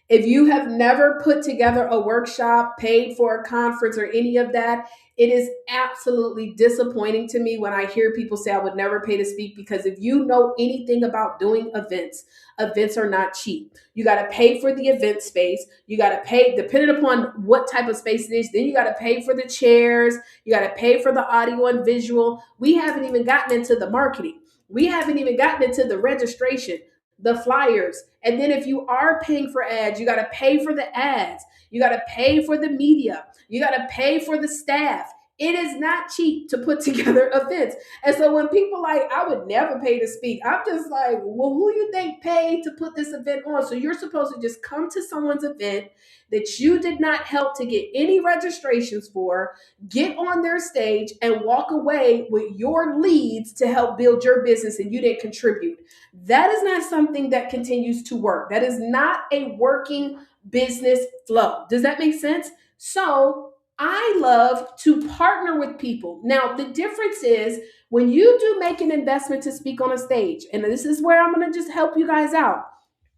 If you have never put together a workshop, paid for a conference, or any of that, it is absolutely disappointing to me when I hear people say I would never pay to speak, because if you know anything about doing events, events are not cheap. You got to pay for the event space. You got to pay, depending upon what type of space it is, then you got to pay for the chairs. You got to pay for the audio and visual. We haven't even gotten into the marketing. We haven't even gotten into the registration, the flyers. And then if you are paying for ads, you got to pay for the ads. You got to pay for the media. You got to pay for the staff. It is not cheap to put together events. And so when people like, I would never pay to speak, I'm just like, well, who you think paid to put this event on? So you're supposed to just come to someone's event that you did not help to get any registrations for, get on their stage, and walk away with your leads to help build your business, and you didn't contribute. That is not something that continues to work. That is not a working business flow. Does that make sense? So I love to partner with people. Now, the difference is when you do make an investment to speak on a stage, and this is where I'm going to just help you guys out,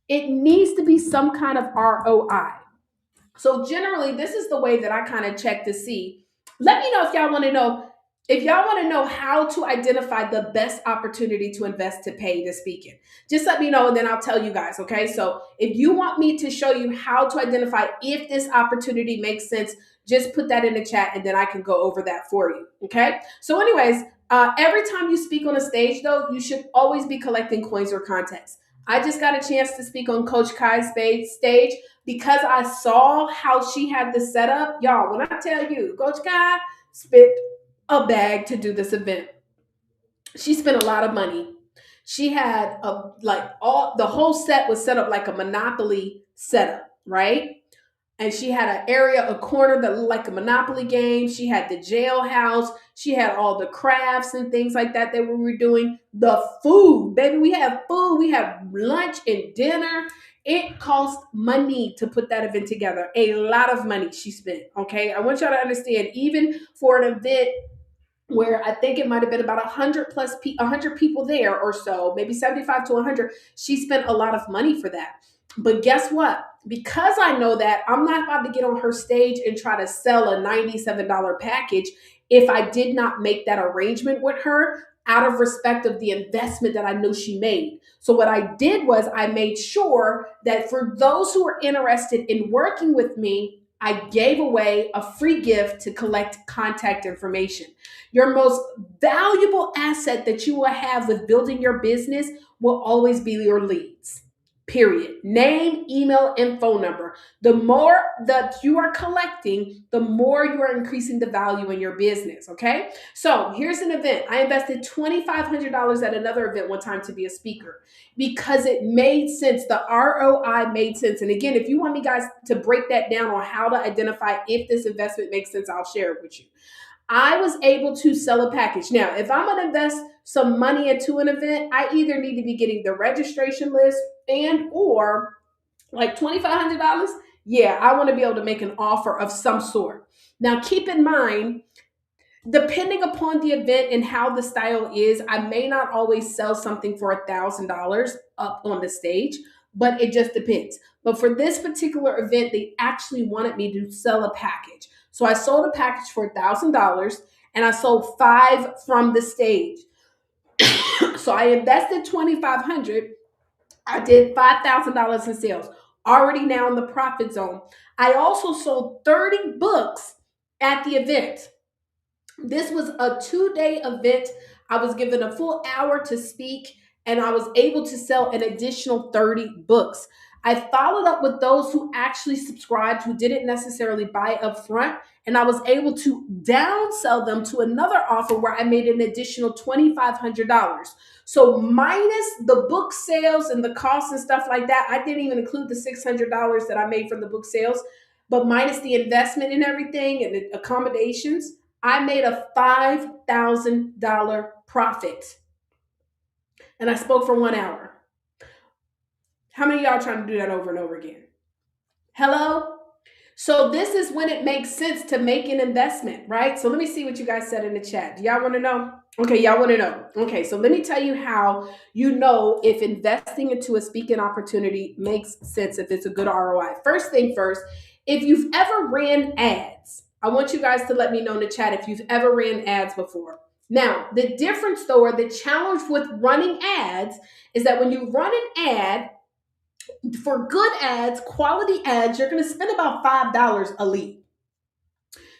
it needs to be some kind of ROI. So generally, this is the way that I kind of check to see. Let me know if y'all want to know. If y'all want to know how to identify the best opportunity to invest to pay to speak in, just let me know and then I'll tell you guys, okay? So if you want me to show you how to identify if this opportunity makes sense, just put that in the chat and then I can go over that for you, okay? So anyways, every time you speak on a stage though, you should always be collecting coins or contacts. I just got a chance to speak on Coach Kai's stage because I saw how she had the setup. Y'all, when I tell you, Coach Kai spent a bag to do this event. She spent a lot of money. She had the whole set was set up like a Monopoly setup, right? And she had an area, a corner that looked like a Monopoly game. She had the jailhouse. She had all the crafts and things like that we were doing. The food, baby, we have food. We have lunch and dinner. It cost money to put that event together. A lot of money she spent. Okay, I want y'all to understand. Even for an event where I think it might have been about 100 people there or so, maybe 75 to 100. She spent a lot of money for that. But guess what? Because I know that, I'm not about to get on her stage and try to sell a $97 package if I did not make that arrangement with her out of respect of the investment that I know she made. So what I did was I made sure that for those who are interested in working with me, I gave away a free gift to collect contact information. Your most valuable asset that you will have with building your business will always be your leads. Period. Name, email, and phone number. The more that you are collecting, the more you are increasing the value in your business. Okay. So here's an event. I invested $2,500 at another event one time to be a speaker because it made sense. The ROI made sense. And again, if you want me guys to break that down on how to identify if this investment makes sense, I'll share it with you. I was able to sell a package. Now, if I'm going to invest some money into an event, I either need to be getting the registration list and or like $2,500. Yeah, I want to be able to make an offer of some sort. Now, keep in mind, depending upon the event and how the style is, I may not always sell something for $1,000 up on the stage, but it just depends. But for this particular event, they actually wanted me to sell a package. So I sold a package for $1,000 and I sold 5 from the stage. So I invested $2,500. I did $5,000 in sales. Already now in the profit zone. I also sold 30 books at the event. This was a 2-day event. I was given a full hour to speak, and I was able to sell an additional 30 books. I followed up with those who actually subscribed, who didn't necessarily buy up front, and I was able to downsell them to another offer where I made an additional $2,500. So minus the book sales and the costs and stuff like that, I didn't even include the $600 that I made from the book sales, but minus the investment and everything and the accommodations, I made a $5,000 profit. And I spoke for 1 hour. How many of y'all trying to do that over and over again? Hello? So this is when it makes sense to make an investment, right? So let me see what you guys said in the chat. Do y'all want to know? Okay, y'all want to know. Okay, so let me tell you how you know if investing into a speaking opportunity makes sense, if it's a good ROI. First thing first, if you've ever ran ads, I want you guys to let me know in the chat if you've ever ran ads before. Now, the difference though, or the challenge with running ads is that when you run an ad, for good ads, quality ads, you're going to spend about $5 a lead.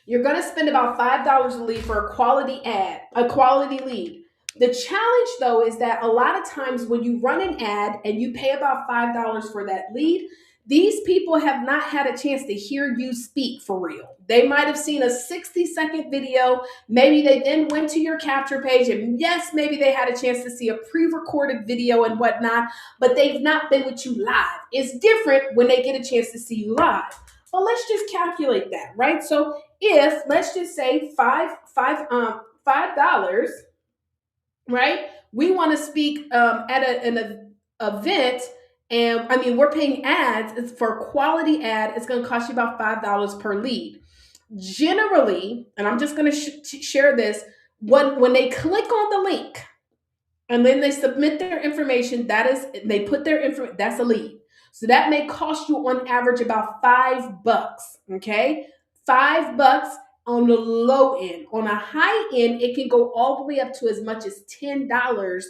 You're going to spend about $5 a lead for a quality ad, a quality lead. The challenge though is that a lot of times when you run an ad and you pay about $5 for that lead, these people have not had a chance to hear you speak for real. They might have seen a 60-second video. Maybe they then went to your capture page, and yes, maybe they had a chance to see a pre-recorded video and whatnot, but they've not been with you live. It's different when they get a chance to see you live. But let's just calculate that, right? So if, let's just say $5, right? We want to speak at an event, and I mean, we're paying ads. It's for a quality ad. It's going to cost you about $5 per lead. Generally, and I'm just going to share this, when they click on the link and then they submit their information, they put their information, that's a lead. So that may cost you on average about $5. Okay, $5 on the low end. On a high end, it can go all the way up to as much as $10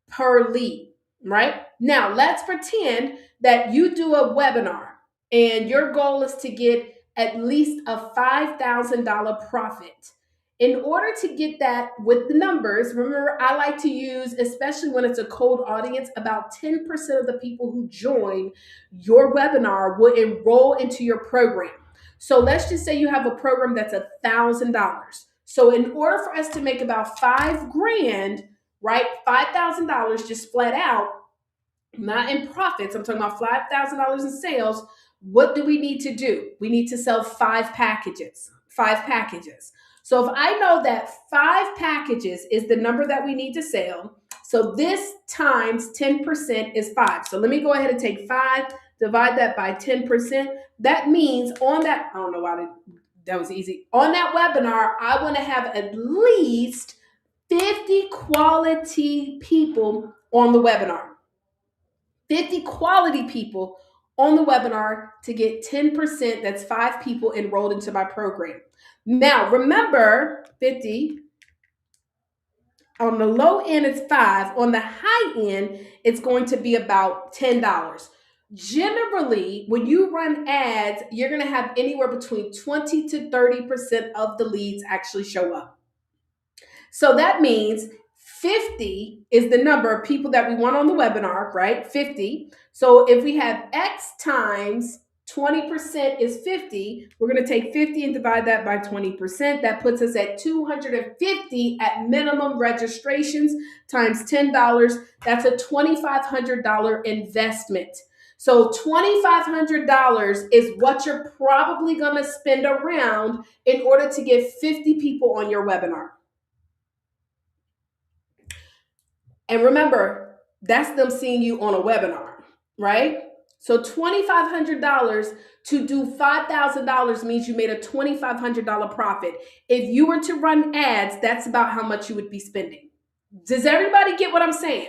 per lead. Right? Now, let's pretend that you do a webinar and your goal is to get at least a $5,000 profit. In order to get that with the numbers, remember, I like to use, especially when it's a cold audience, about 10% of the people who join your webinar will enroll into your program. So let's just say you have a program that's $1,000. So in order for us to make about $5,000, right? $5,000 just flat out, not in profits. I'm talking about $5,000 in sales. What do we need to do? We need to sell 5 packages. 5 packages. So if I know that 5 packages is the number that we need to sell, so this times 10% is 5. So let me go ahead and take 5, divide that by 10%. That means on that, I don't know why that was easy. On that webinar, I want to have at least 50 quality people on the webinar. 50 quality people on the webinar to get 10%. That's 5 people enrolled into my program. Now, remember, 50. On the low end, it's 5. On the high end, it's going to be about $10. Generally, when you run ads, you're going to have anywhere between 20 to 30% of the leads actually show up. So that means 50 is the number of people that we want on the webinar, right? 50. So if we have X times 20% is 50, we're going to take 50 and divide that by 20%. That puts us at 250 at minimum registrations times $10. That's a $2,500 investment. So $2,500 is what you're probably going to spend around in order to get 50 people on your webinar. And remember, that's them seeing you on a webinar, right? So $2,500 to do $5,000 means you made a $2,500 profit. If you were to run ads, that's about how much you would be spending. Does everybody get what I'm saying?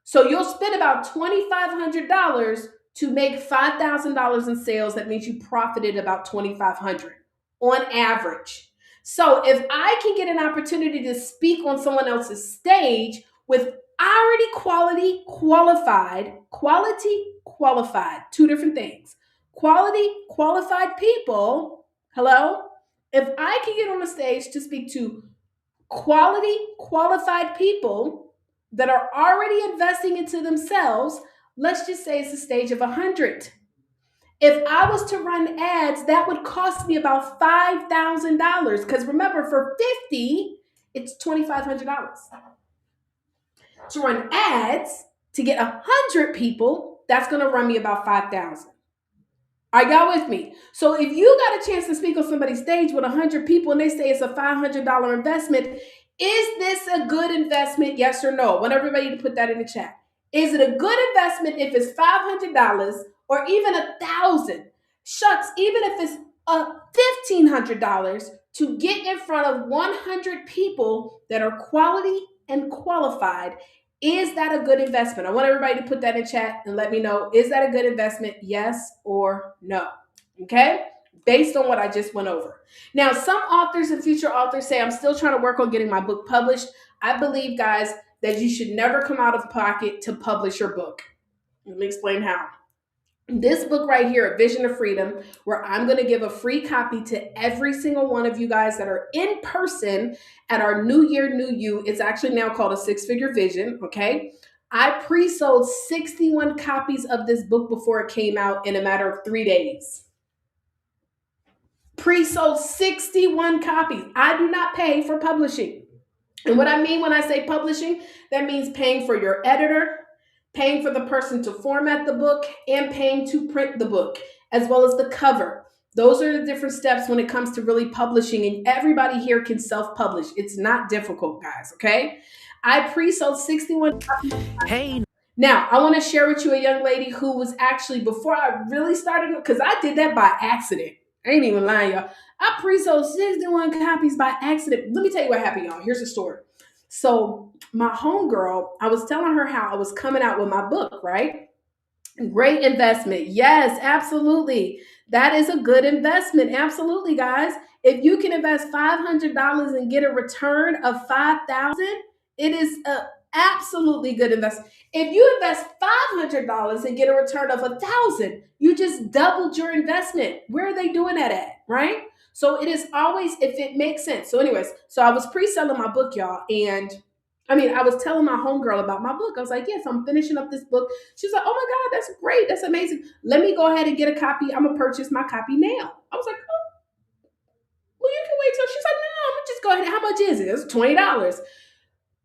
So you'll spend about $2,500 to make $5,000 in sales. That means you profited about $2,500 on average. So if I can get an opportunity to speak on someone else's stage with already qualified, 2 different things. Quality, qualified people, hello? If I can get on the stage to speak to quality, qualified people that are already investing into themselves, let's just say it's a stage of 100. If I was to run ads, that would cost me about $5,000. Because remember, for 50, it's $2,500. To run ads to get 100 people, that's going to run me about $5,000. Are y'all with me? So if you got a chance to speak on somebody's stage with 100 people and they say it's a $500 investment, is this a good investment? Yes or no? I want everybody to put that in the chat. Is it a good investment if it's $500 or even $1,000? Shucks, even if it's $1,500 to get in front of 100 people that are quality and qualified, is that a good investment? I want everybody to put that in chat and let me know, is that a good investment? Yes or no? Okay? Based on what I just went over. Now, some authors and future authors say, I'm still trying to work on getting my book published. I believe, guys, that you should never come out of pocket to publish your book. Let me explain how. This book right here, A Vision of Freedom, where I'm going to give a free copy to every single one of you guys that are in person at our New Year, New You. It's actually now called A Six-Figure Vision, okay? I pre-sold 61 copies of this book before it came out in a matter of 3 days. Pre-sold 61 copies. I do not pay for publishing. And what I mean when I say publishing, that means paying for your editor, paying for the person to format the book, and paying to print the book, as well as the cover. Those are the different steps when it comes to really publishing, and everybody here can self-publish. It's not difficult, guys, okay? I pre-sold 61 copies. Hey. Now, I want to share with you a young lady who was actually, before I really started, because I did that by accident. I ain't even lying, y'all. I pre-sold 61 copies by accident. Let me tell you what happened, y'all. Here's the story. So my homegirl, I was telling her how I was coming out with my book, right? Great investment. Yes, absolutely. That is a good investment. Absolutely, guys. If you can invest $500 and get a return of $5,000, it is a absolutely good investment. If you invest $500 and get a return of $1,000, you just doubled your investment. Where are they doing that at, right? So it is always, if it makes sense. So anyways, so I was pre-selling my book, y'all. And I was telling my homegirl about my book. I was like, yes, I'm finishing up this book. She's like, oh my God, that's great. That's amazing. Let me go ahead and get a copy. I'm going to purchase my copy now. I was like, oh, well, you can wait till. She's like, no, I'm going to just go ahead. How much is it? It's $20.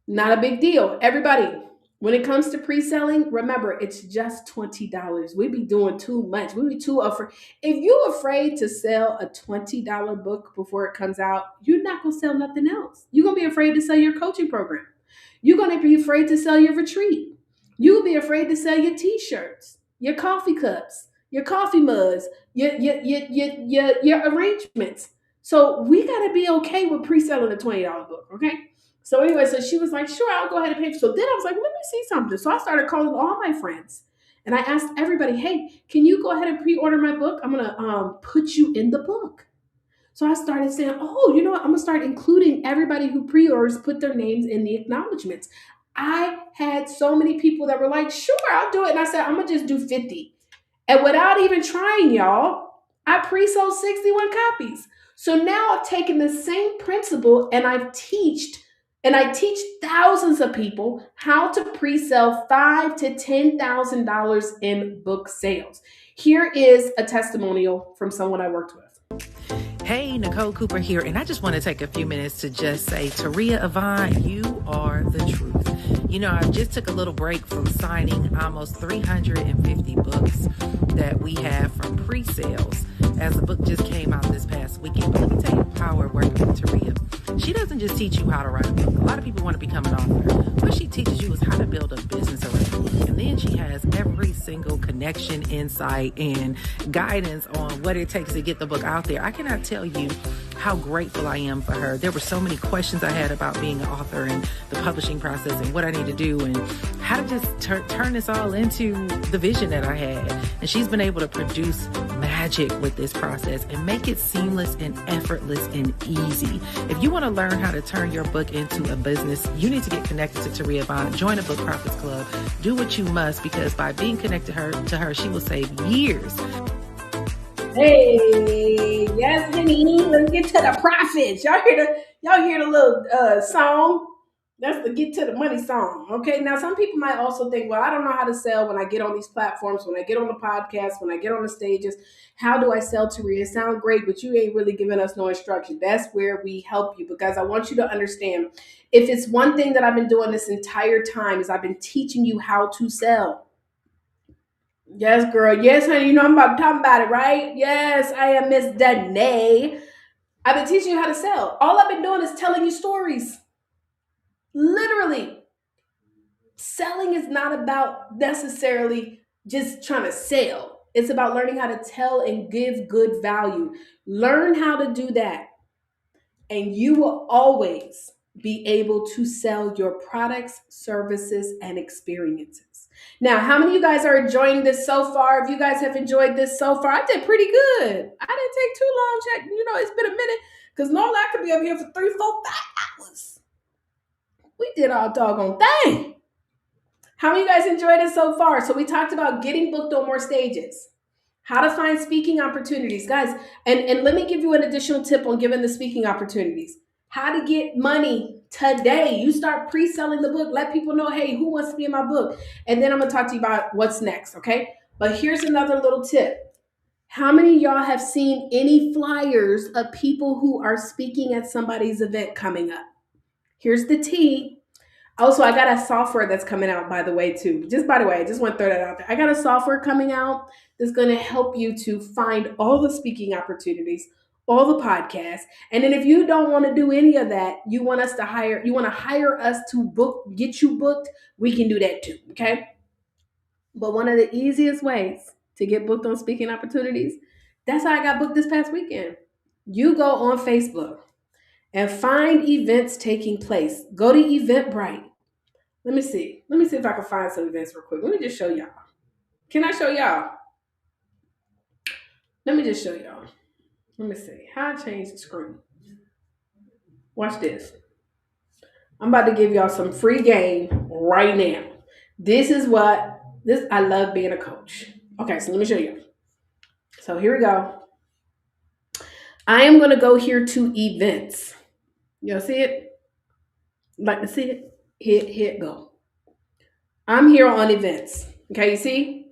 Not a big deal. Everybody, when it comes to pre-selling, remember it's just $20. We be doing too much. We be too afraid. If you afraid to sell a $20 book before it comes out, you're not gonna sell nothing else. You're gonna be afraid to sell your coaching program. You're gonna be afraid to sell your retreat. You'll be afraid to sell your t-shirts, your coffee cups, your coffee mugs, your arrangements. So we gotta be okay with pre-selling a $20 book, okay? So anyway, so she was like, sure, I'll go ahead and pay. So then I was like, let me see something. So I started calling all my friends. And I asked everybody, hey, can you go ahead and pre-order my book? I'm gonna put you in the book. So I started saying, oh, you know what? I'm gonna start including everybody who pre-orders, put their names in the acknowledgments. I had so many people that were like, sure, I'll do it. And I said, I'm gonna just do 50. And without even trying, y'all, I pre-sold 61 copies. So now I've taken the same principle and I teach thousands of people how to pre-sell $5,000 to $10,000 in book sales. Here is a testimonial from someone I worked with. Hey, Nicole Cooper here, and I just want to take a few minutes to just say, Taria Avant, you are the truth. You know, I just took a little break from signing almost 350 books that we have from pre-sales, as the book just came out this past weekend. But let me tell you the power of working with Taria. She doesn't just teach you how to write a book. A lot of people want to become an author. What she teaches you is how to build a business around a book. And then she has every single connection, insight, and guidance on what it takes to get the book out there. I cannot tell you how grateful I am for her. There were so many questions I had about being an author and the publishing process and what I need to do and how to just turn this all into the vision that I had. And she's been able to produce magic with this process and make it seamless and effortless and easy. If you want to learn how to turn your book into a business, you need to get connected to Taria Avant. Join a Book Profits Club. Do what you must, because by being connected to her, she will save years. Hey, yes, honey. Let's get to the profits. Y'all hear the little song? That's the get to the money song. Okay. Now, some people might also think, well, I don't know how to sell when I get on these platforms, when I get on the podcast, when I get on the stages. How do I sell, Taria? It sounds great, but you ain't really giving us no instruction. That's where we help you, because I want you to understand, if it's one thing that I've been doing this entire time is I've been teaching you how to sell. Yes, girl. Yes, honey. You know I'm about to talk about it, right? Yes, I am Miss Danae. I've been teaching you how to sell. All I've been doing is telling you stories. Literally. Selling is not about necessarily just trying to sell. It's about learning how to tell and give good value. Learn how to do that, and you will always be able to sell your products, services, and experiences. Now, how many of you guys are enjoying this so far? If you guys have enjoyed this so far, I did pretty good. I didn't take too long. Check, it's been a minute, because normally I could be up here for 3, 4, 5 hours. We did our doggone thing. How many of you guys enjoyed it so far? So we talked about getting booked on more stages, how to find speaking opportunities, guys. And let me give you an additional tip on giving the speaking opportunities. How to get money today. You start pre-selling the book. Let people know, hey, who wants to be in my book? And then I'm going to talk to you about what's next, okay? But here's another little tip. How many of y'all have seen any flyers of people who are speaking at somebody's event coming up? Here's the tea. Also, I got a software that's coming out, by the way, too. Just by the way, I just want to throw that out there. I got a software coming out that's going to help you to find all the speaking opportunities, all the podcasts. And then if you don't want to do any of that, you want to hire us to get you booked, we can do that too, okay? But one of the easiest ways to get booked on speaking opportunities, that's how I got booked this past weekend. You go on Facebook and find events taking place. Go to Eventbrite. Let me see if I can find some events real quick. Let me just show y'all. Can I show y'all? Let me just show y'all. Let me see. How I change the screen. Watch this. I'm about to give y'all some free game right now. I love being a coach. Okay, so let me show you. So here we go. I am going to go here to events. Y'all see it? Like to see it? Hit go. I'm here on events. Okay, you see?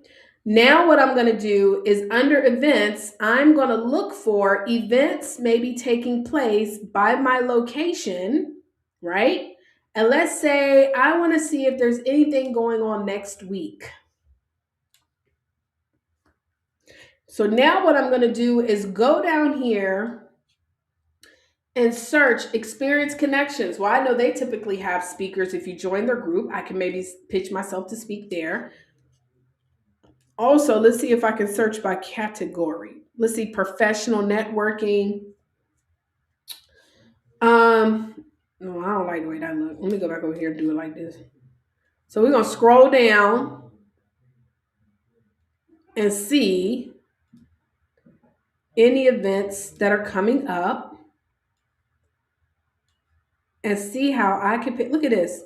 Now what I'm going to do is under events, I'm going to look for events maybe taking place by my location, right? And let's say I want to see if there's anything going on next week. So now what I'm going to do is go down here and search Experience Connections. Well, I know they typically have speakers. If you join their group, I can maybe pitch myself to speak there. Also, let's see if I can search by category. Let's see, professional networking. No, I don't like the way that look. Let me go back over here and do it like this. So we're gonna scroll down and see any events that are coming up and see how I can pick. Look at this.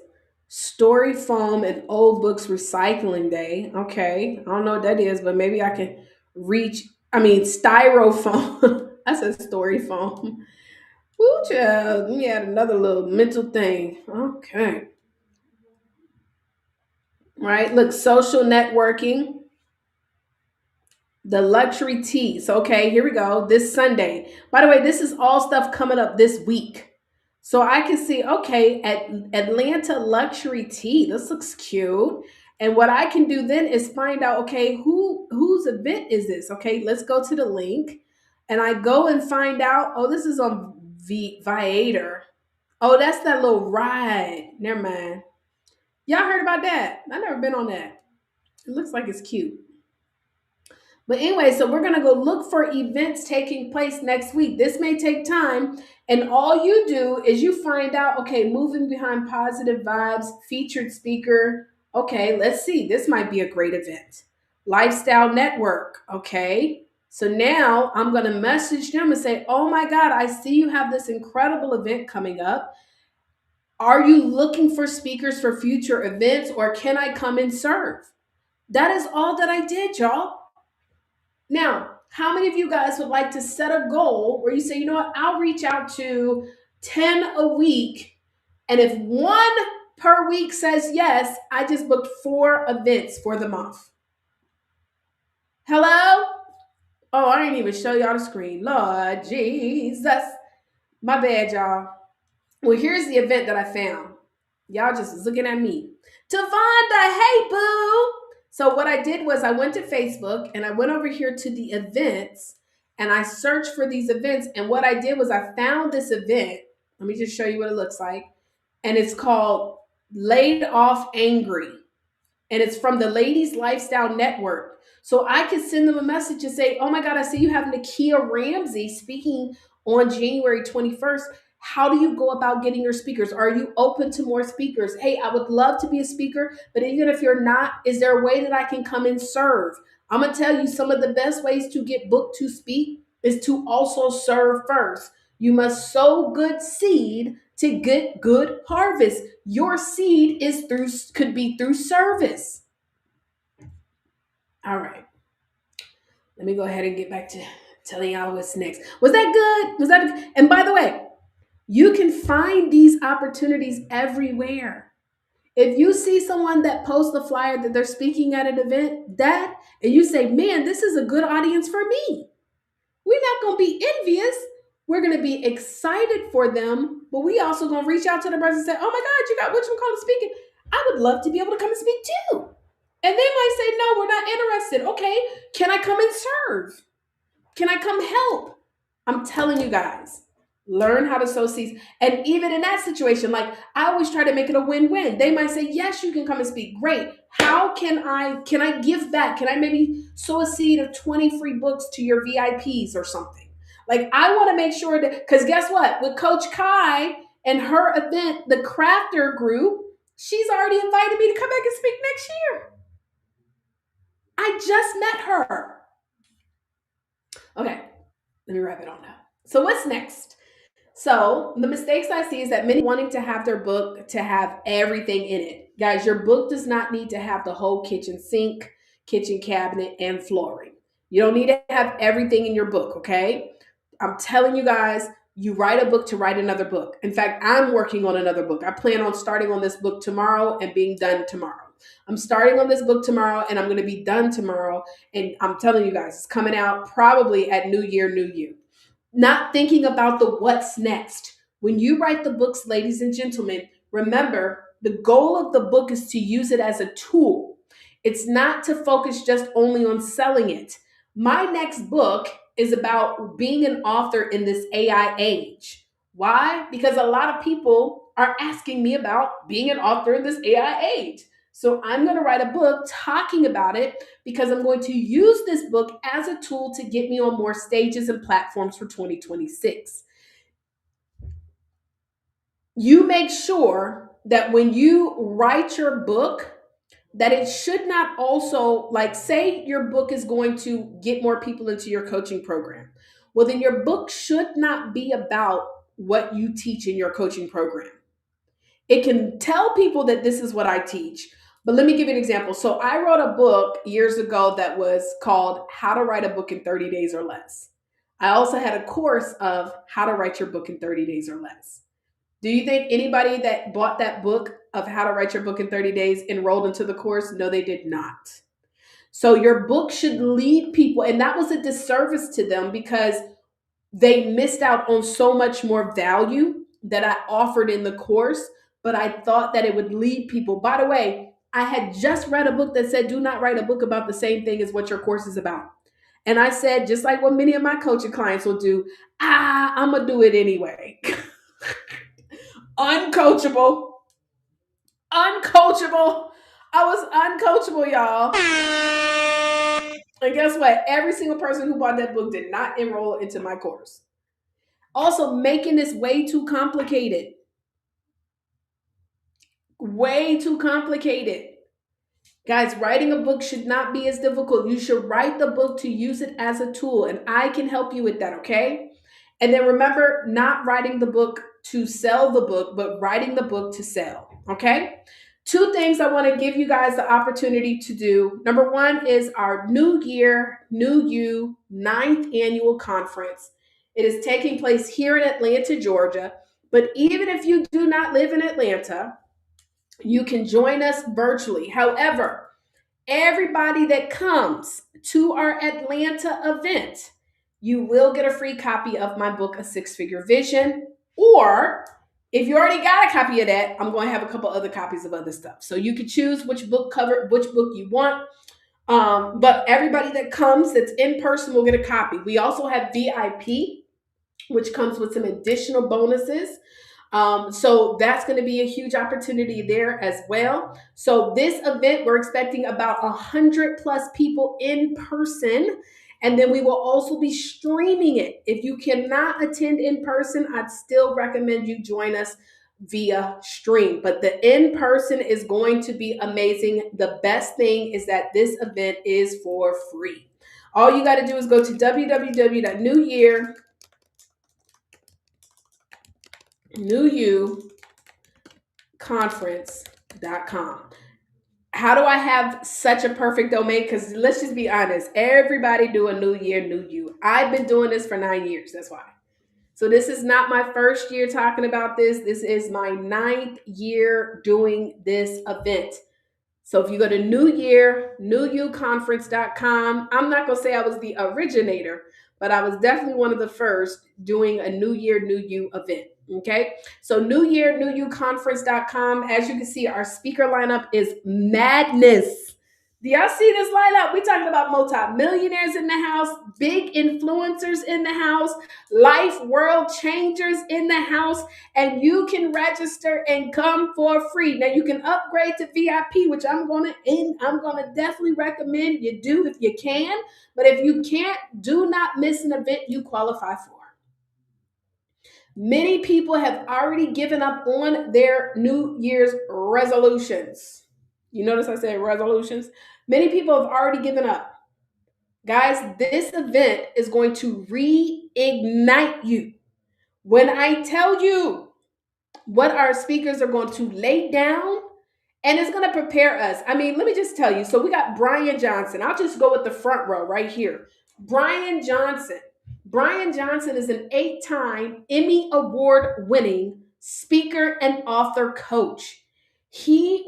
Story foam and old books recycling day. Okay. I don't know what that is, but maybe I can styrofoam. I said story foam. Ooh, child. Let me add another little mental thing. Okay. Right. Look, social networking. The luxury teas. Okay, here we go. This Sunday. By the way, this is all stuff coming up this week. So I can see, okay, at Atlanta Luxury Tea. This looks cute. And what I can do then is find out, okay, whose event is this? Okay, let's go to the link. And I go and find out, oh, this is on Viator. Oh, that's that little ride. Never mind. Y'all heard about that? I've never been on that. It looks like it's cute. But anyway, so we're going to go look for events taking place next week. This may take time. And all you do is you find out, okay, moving behind positive vibes, featured speaker. Okay, let's see. This might be a great event. Lifestyle network. Okay. So now I'm going to message them and say, oh my God, I see you have this incredible event coming up. Are you looking for speakers for future events, or can I come and serve? That is all that I did, y'all. Now, how many of you guys would like to set a goal where you say, you know what, I'll reach out to 10 a week. And if one per week says yes, I just booked 4 events for the month. Hello? Oh, I didn't even show y'all the screen. Lord Jesus. My bad, y'all. Well, here's the event that I found. Y'all just looking at me. Tavonda, hey, boo. So what I did was I went to Facebook and I went over here to the events and I searched for these events. And what I did was I found this event. Let me just show you what it looks like. And it's called Laid Off Angry. And it's from the Ladies Lifestyle Network. So I could send them a message and say, oh my God, I see you have Nakia Ramsey speaking on January 21st. How do you go about getting your speakers? Are you open to more speakers? Hey, I would love to be a speaker, but even if you're not, is there a way that I can come and serve? I'm going to tell you some of the best ways to get booked to speak is to also serve first. You must sow good seed to get good harvest. Your seed could be through service. All right. Let me go ahead and get back to telling y'all what's next. Was that good? And by the way, you can find these opportunities everywhere. If you see someone that posts a flyer that they're speaking at an event, and you say, man, this is a good audience for me. We're not going to be envious. We're going to be excited for them, but we also going to reach out to the person and say, oh my God, you got whatchamacallit speaking. I would love to be able to come and speak too. And they might say, no, we're not interested. Okay, can I come and serve? Can I come help? I'm telling you guys, learn how to sow seeds. And even in that situation, like I always try to make it a win-win. They might say, yes, you can come and speak. Great. How can I give back? Can I maybe sow a seed of 20 free books to your VIPs or something? Like I want to make sure that, because guess what? With Coach Kai and her event, the Crafter Group, she's already invited me to come back and speak next year. I just met her. Okay, let me wrap it on up. So what's next? So the mistakes I see is that many wanting to have their book to have everything in it. Guys, your book does not need to have the whole kitchen sink, kitchen cabinet, and flooring. You don't need to have everything in your book, okay? I'm telling you guys, you write a book to write another book. In fact, I'm working on another book. I plan on starting on this book tomorrow and being done tomorrow. I'm starting on this book tomorrow and I'm going to be done tomorrow. And I'm telling you guys, it's coming out probably at New Year, New You. Not thinking about the what's next. When you write the books, ladies and gentlemen, Remember, the goal of the book is to use it as a tool. It's not to focus just only on selling it. My next book is about being an author in this AI age. Why? Because a lot of people are asking me about being an author in this AI age. So I'm going to write a book talking about it because I'm going to use this book as a tool to get me on more stages and platforms for 2026. You make sure that when you write your book, that it should not also, like, say your book is going to get more people into your coaching program. Well, then your book should not be about what you teach in your coaching program. It can tell people that this is what I teach. But let me give you an example. So I wrote a book years ago that was called How to Write a Book in 30 Days or Less. I also had a course of how to write your book in 30 days or less. Do you think anybody that bought that book of How to Write Your Book in 30 Days enrolled into the course? No, they did not. So your book should lead people, and that was a disservice to them because they missed out on so much more value that I offered in the course, but I thought that it would lead people. By the way, I had just read a book that said, do not write a book about the same thing as what your course is about. And I said, just like what many of my coaching clients will do, I'm going to do it anyway. Uncoachable. Uncoachable. I was uncoachable, y'all. And guess what? Every single person who bought that book did not enroll into my course. Also, making this way too complicated. Way too complicated. Guys, writing a book should not be as difficult. You should write the book to use it as a tool, and I can help you with that, okay? And then remember, not writing the book to sell the book, but writing the book to sell, okay? 2 things I want to give you guys the opportunity to do. Number 1 is our New Year, New You 9th annual conference. It is taking place here in Atlanta, Georgia. But even if you do not live in Atlanta, you can join us virtually. However, everybody that comes to our Atlanta event, you will get a free copy of my book, A Six-Figure Vision. Or if you already got a copy of that, I'm going to have a couple other copies of other stuff. So you can choose which book you want. But everybody that comes that's in person will get a copy. We also have VIP, which comes with some additional bonuses. So that's going to be a huge opportunity there as well. So this event, we're expecting about 100 plus people in person. And then we will also be streaming it. If you cannot attend in person, I'd still recommend you join us via stream. But the in-person is going to be amazing. The best thing is that this event is for free. All you got to do is go to www.newuconference.com. How do I have such a perfect domain? Because let's just be honest, everybody do a new year, new you. I've been doing this for 9 years. That's why. So this is not my first year talking about this. This is my 9th year doing this event. So if you go to newuconference.com, I'm not going to say I was the originator, but I was definitely one of the first doing a New Year, New You event. Okay. So newyearnewuconference.com. As you can see, our speaker lineup is madness. Do y'all see this lineup? We're talking about multi-millionaires in the house, big influencers in the house, life world changers in the house, and you can register and come for free. Now you can upgrade to VIP, which I'm gonna definitely recommend you do if you can. But if you can't, do not miss an event you qualify for. Many people have already given up on their New Year's resolutions. You notice I said resolutions? Many people have already given up. Guys, this event is going to reignite you. When I tell you what our speakers are going to lay down, and it's going to prepare us. I mean, let me just tell you. So we got Brian Johnson. I'll just go with the front row right here. Brian Johnson. Brian Johnson is an 8-time Emmy Award-winning speaker and author coach. He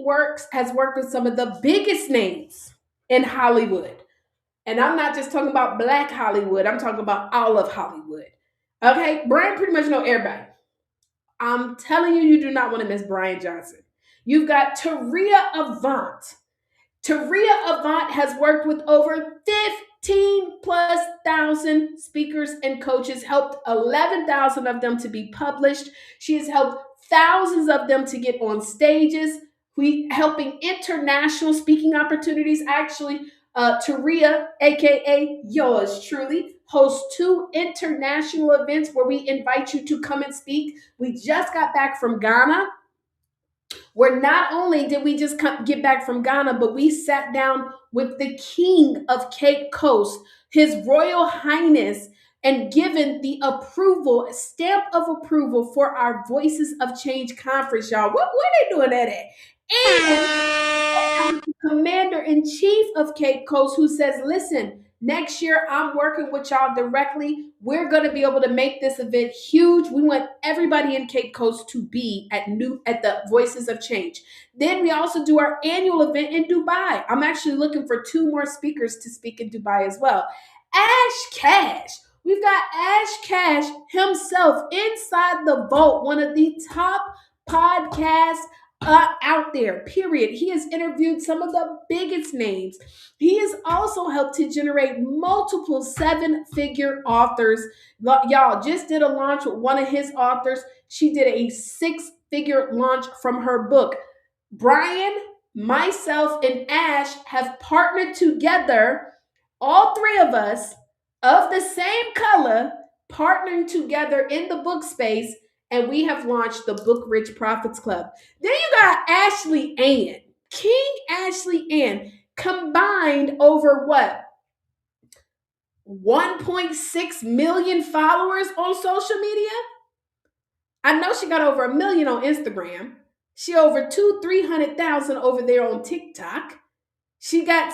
has worked with some of the biggest names in Hollywood. And I'm not just talking about Black Hollywood. I'm talking about all of Hollywood. Okay? Brian pretty much knows everybody. I'm telling you, you do not want to miss Brian Johnson. You've got Taria Avant. Taria Avant has worked with over 15 plus thousand speakers and coaches, helped 11,000 of them to be published. She has helped thousands of them to get on stages. We helping international speaking opportunities. Actually, Taria, aka yours truly, hosts 2 international events where we invite you to come and speak. We just got back from Ghana, where not only did we just get back from Ghana, but we sat down with the king of Cape Coast, His Royal Highness, and given the approval, stamp of approval for our Voices of Change conference, y'all. Where they doing that at? And Commander in Chief of Cape Coast, who says, listen, next year I'm working with y'all directly. We're going to be able to make this event huge. We want everybody in Cape Coast to be at the Voices of Change. Then we also do our annual event in Dubai. I'm actually looking for 2 more speakers to speak in Dubai as well. Ash Cash. We've got Ash Cash himself inside the vault, one of the top podcasts out there, period. He has interviewed some of the biggest names. He has also helped to generate multiple 7-figure authors. Y'all just did a launch with one of his authors. She did a 6-figure launch from her book. Brian, myself, and Ash have partnered together, all 3 of us of the same color, partnering together in the book space, and we have launched the Book Rich Profits Club. Then you got Ashley Ann, King Ashley Ann, combined over what? 1.6 million followers on social media. I know she got over 1 million on Instagram. She over 300,000 over there on TikTok. She got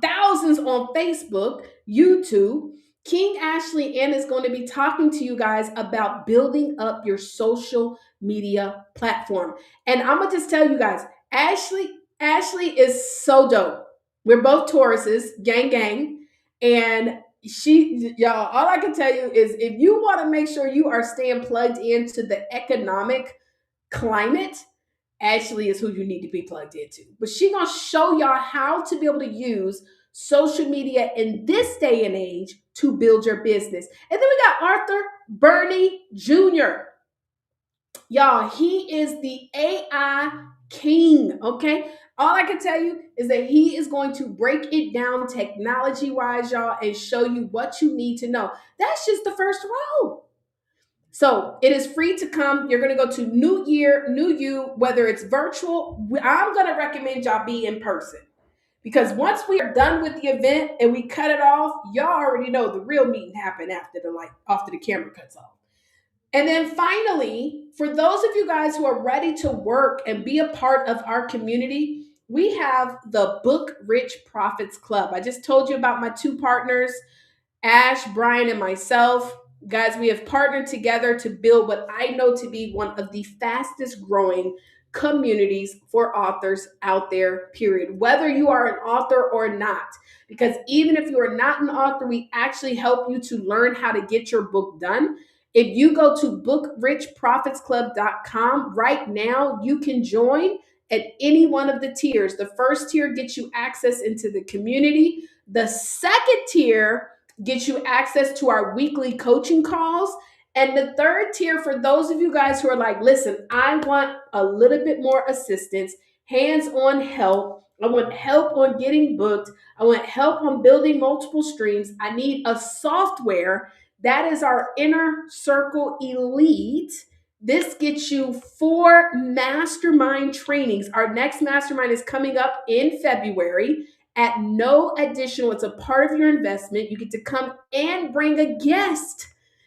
thousands on Facebook, YouTube. King Ashley Ann is going to be talking to you guys about building up your social media platform. And I'm going to just tell you guys, Ashley is so dope. We're both Tauruses, gang, gang. And y'all, all I can tell you is if you want to make sure you are staying plugged into the economic climate, Ashley is who you need to be plugged into. But she's going to show y'all how to be able to use social media in this day and age to build your business. And then we got Arthur Burney Jr. Y'all, he is the AI king, okay? All I can tell you is that he is going to break it down technology-wise, y'all, and show you what you need to know. That's just the first row. So it is free to come. You're going to go to New Year, New You, whether it's virtual. I'm going to recommend y'all be in person. Because once we are done with the event and we cut it off, y'all already know the real meeting happened after the camera cuts off. And then finally, for those of you guys who are ready to work and be a part of our community, we have the Book Rich Profits Club. I just told you about my 2 partners, Ash, Brian, and myself. Guys, we have partnered together to build what I know to be one of the fastest growing communities for authors out there, period. Whether you are an author or not, because even if you are not an author, we actually help you to learn how to get your book done. If you go to bookrichprofitsclub.com right now, you can join at any one of the tiers. The first tier gets you access into the community. The second tier gets you access to our weekly coaching calls. And the third tier, for those of you guys who are like, listen, I want a little bit more assistance, hands-on help. I want help on getting booked. I want help on building multiple streams. I need a software. That is our Inner Circle Elite. This gets you 4 mastermind trainings. Our next mastermind is coming up in February at no additional. It's a part of your investment. You get to come and bring a guest.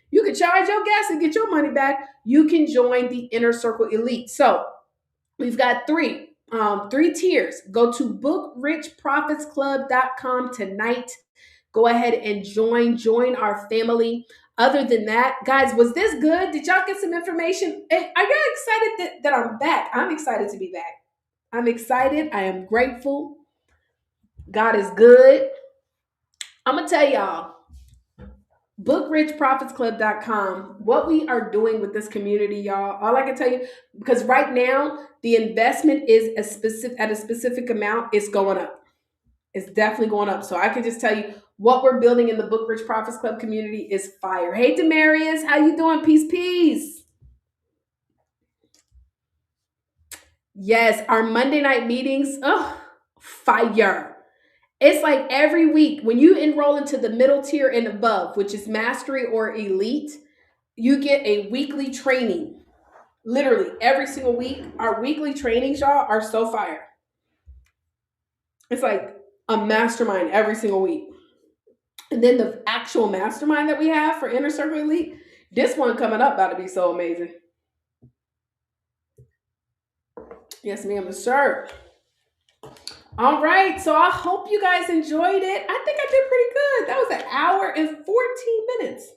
You can charge your guest and get your money back. You can join the Inner Circle Elite. So we've got 3 tiers. Go to bookrichprofitsclub.com tonight. Go ahead and join our family. Other than that, guys, was this good? Did y'all get some information? Are you excited that I'm back? I'm excited to be back. I'm excited. I am grateful. God is good. I'm going to tell y'all, bookrichprofitsclub.com. What we are doing with this community, y'all, all I can tell you, because right now the investment is at a specific amount, it's going up. It's definitely going up. So I can just tell you what we're building in the Book Rich Profits Club community is fire. Hey Demarius, how you doing? Peace, peace. Yes, our Monday night meetings, fire. It's like every week when you enroll into the middle tier and above, which is mastery or elite, you get a weekly training. Literally every single week. Our weekly trainings, y'all, are so fire. It's like a mastermind every single week. And then the actual mastermind that we have for Inner Circle Elite, this one coming up about to be so amazing. Yes, ma'am, sir. All right, so I hope you guys enjoyed it. I think I did pretty good. That was an hour and 14 minutes.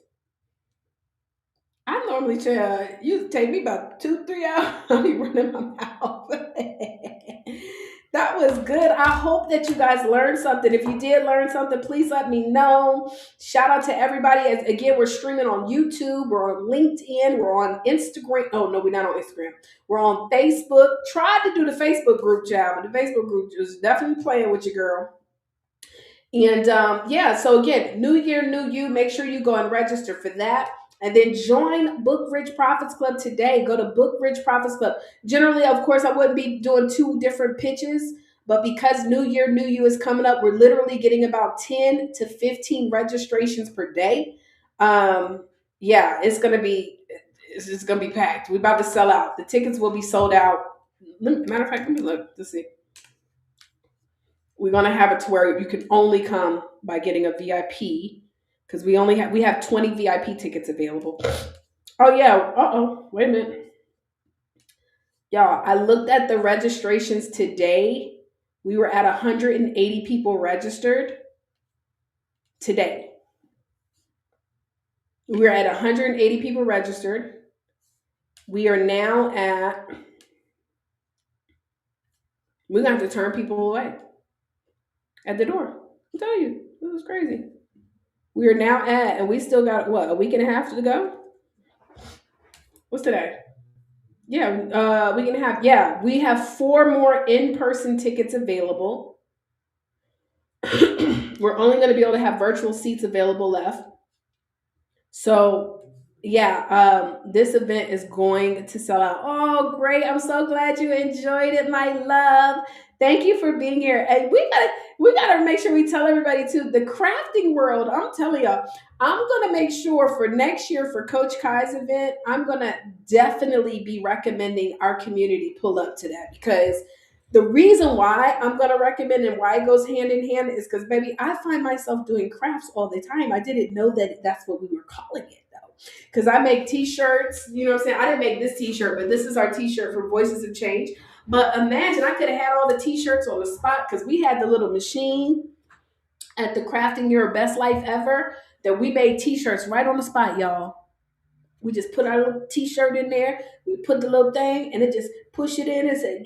I normally try, you take me about 2-3 hours. I'll be running my mouth. That was good. I hope that you guys learned something. If you did learn something, please let me know. Shout out to everybody. As again, we're streaming on YouTube. We're on LinkedIn. We're on Instagram. Oh, no, we're not on Instagram. We're on Facebook. Tried to do the Facebook group, child, but the Facebook group is definitely playing with you, girl. And yeah, so again, New Year, New You. Make sure you go and register for that. And then join Book Rich Profits Club today. Go to Book Rich Profits Club. Generally, of course, I wouldn't be doing 2 different pitches, but because New Year, New You is coming up, we're literally getting about 10 to 15 registrations per day. Yeah, it's gonna be packed. We're about to sell out. The tickets will be sold out. Matter of fact, let me look. Let's see. We're gonna have it to where you can only come by getting a VIP. Because we have 20 VIP tickets available. Oh yeah. Wait a minute. Y'all, I looked at the registrations today. We were at 180 people registered today. We're at 180 people registered. We are now at, we're gonna have to turn people away at the door. I'm telling you, this is crazy. We are now at, and we still got what, a week and a half to go? What's today? Yeah, we can have, yeah, we have 4 more in-person tickets available. We're only going to be able to have virtual seats available left. So yeah, this event is going to sell out. Oh, great. I'm so glad you enjoyed it, my love. Thank you for being here. And we gotta make sure we tell everybody too, the crafting world, I'm telling y'all, I'm gonna make sure for next year for Coach Kai's event, I'm gonna definitely be recommending our community pull up to that, because the reason why I'm gonna recommend and why it goes hand in hand is because, baby, I find myself doing crafts all the time. I didn't know that that's what we were calling it though, because I make t-shirts. You know what I'm saying? I didn't make this t-shirt, but this is our t-shirt for Voices of Change. But imagine I could have had all the t-shirts on the spot, because we had the little machine at the Crafting Your Best Life Ever that we made t-shirts right on the spot, y'all. We just put our little t-shirt in there. We put the little thing and it just push it in and say,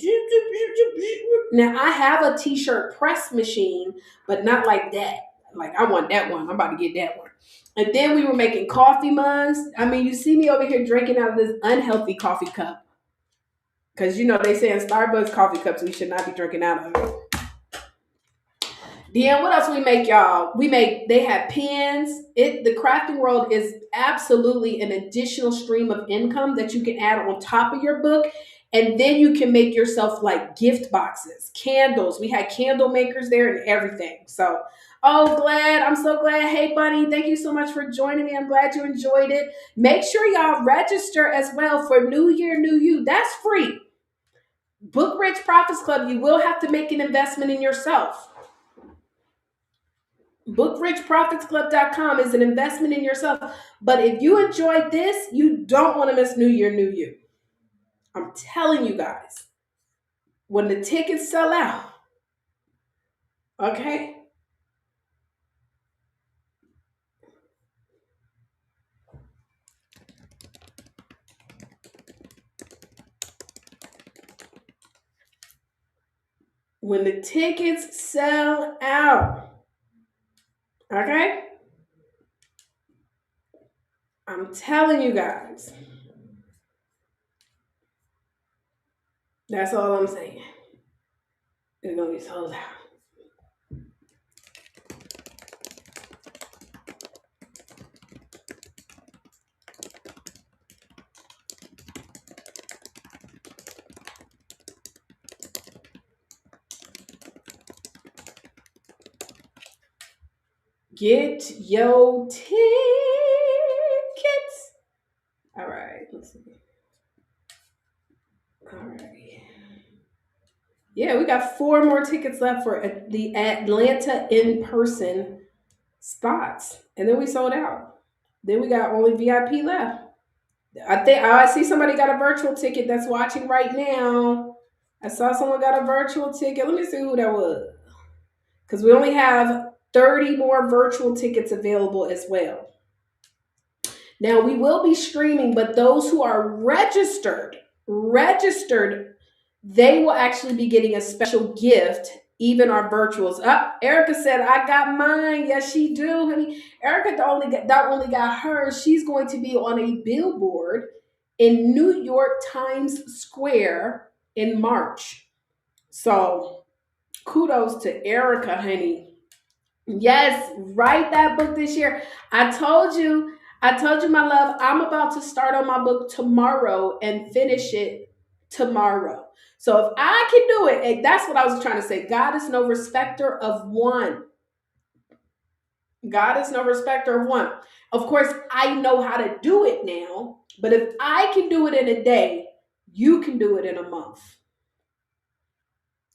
now I have a t-shirt press machine, but not like that. Like, I want that one. I'm about to get that one. And then we were making coffee mugs. I mean, you see me over here drinking out of this unhealthy coffee cup. Because, you know, they say in Starbucks coffee cups, we should not be drinking out of it. Then what else we make, y'all? They have pens. The crafting world is absolutely an additional stream of income that you can add on top of your book. And then you can make yourself like gift boxes, candles. We had candle makers there and everything. So, I'm so glad. Hey, Bunny, thank you so much for joining me. I'm glad you enjoyed it. Make sure y'all register as well for New Year, New You. That's free. Book Rich Profits Club, you will have to make an investment in yourself. BookRichProfitsClub.com is an investment in yourself. But if you enjoyed this, you don't want to miss New Year, New You. I'm telling you guys, when the tickets sell out, okay? When the tickets sell out, okay? I'm telling you guys. That's all I'm saying. It's gonna be sold out. Get your tickets. All right, let's see. All right. Yeah, we got 4 more tickets left for the Atlanta in person spots, and then we sold out. Then we got only VIP left. I see somebody got a virtual ticket that's watching right now. I saw someone got a virtual ticket. Let me see who that was, because we only have 30 more virtual tickets available as well. Now we will be streaming, but those who are registered, they will actually be getting a special gift. Even our virtuals. Erica said, "I got mine." Yes, she do, honey. Erica not only got hers. She's going to be on a billboard in New York Times Square in March. So kudos to Erica, honey. Yes, write that book this year. I told you, my love, I'm about to start on my book tomorrow and finish it tomorrow. So if I can do it, and that's what I was trying to say. God is no respecter of one. God is no respecter of one. Of course, I know how to do it now, but if I can do it in a day, you can do it in a month.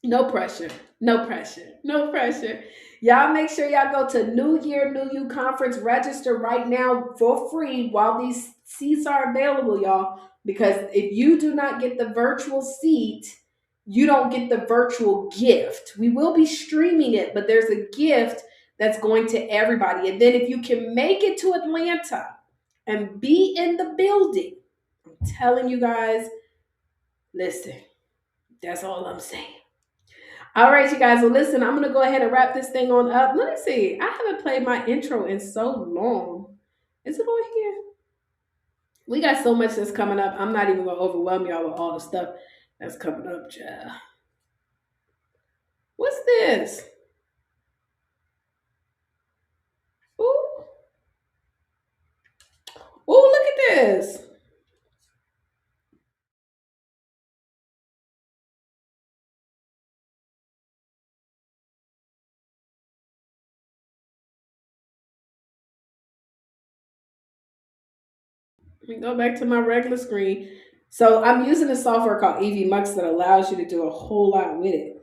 No pressure. No pressure. No pressure. Y'all make sure y'all go to New Year, New You Conference. Register right now for free while these seats are available, y'all. Because if you do not get the virtual seat, you don't get the virtual gift. We will be streaming it, but there's a gift that's going to everybody. And then if you can make it to Atlanta and be in the building, I'm telling you guys, listen, that's all I'm saying. All right, you guys. Well, listen, I'm going to go ahead and wrap this thing on up. Let me see. I haven't played my intro in so long. Is it on here? We got so much that's coming up. I'm not even going to overwhelm y'all with all the stuff that's coming up, child. What's this? Ooh. Ooh, look at this. Let me go back to my regular screen. So I'm using a software called EV Mux that allows you to do a whole lot with it.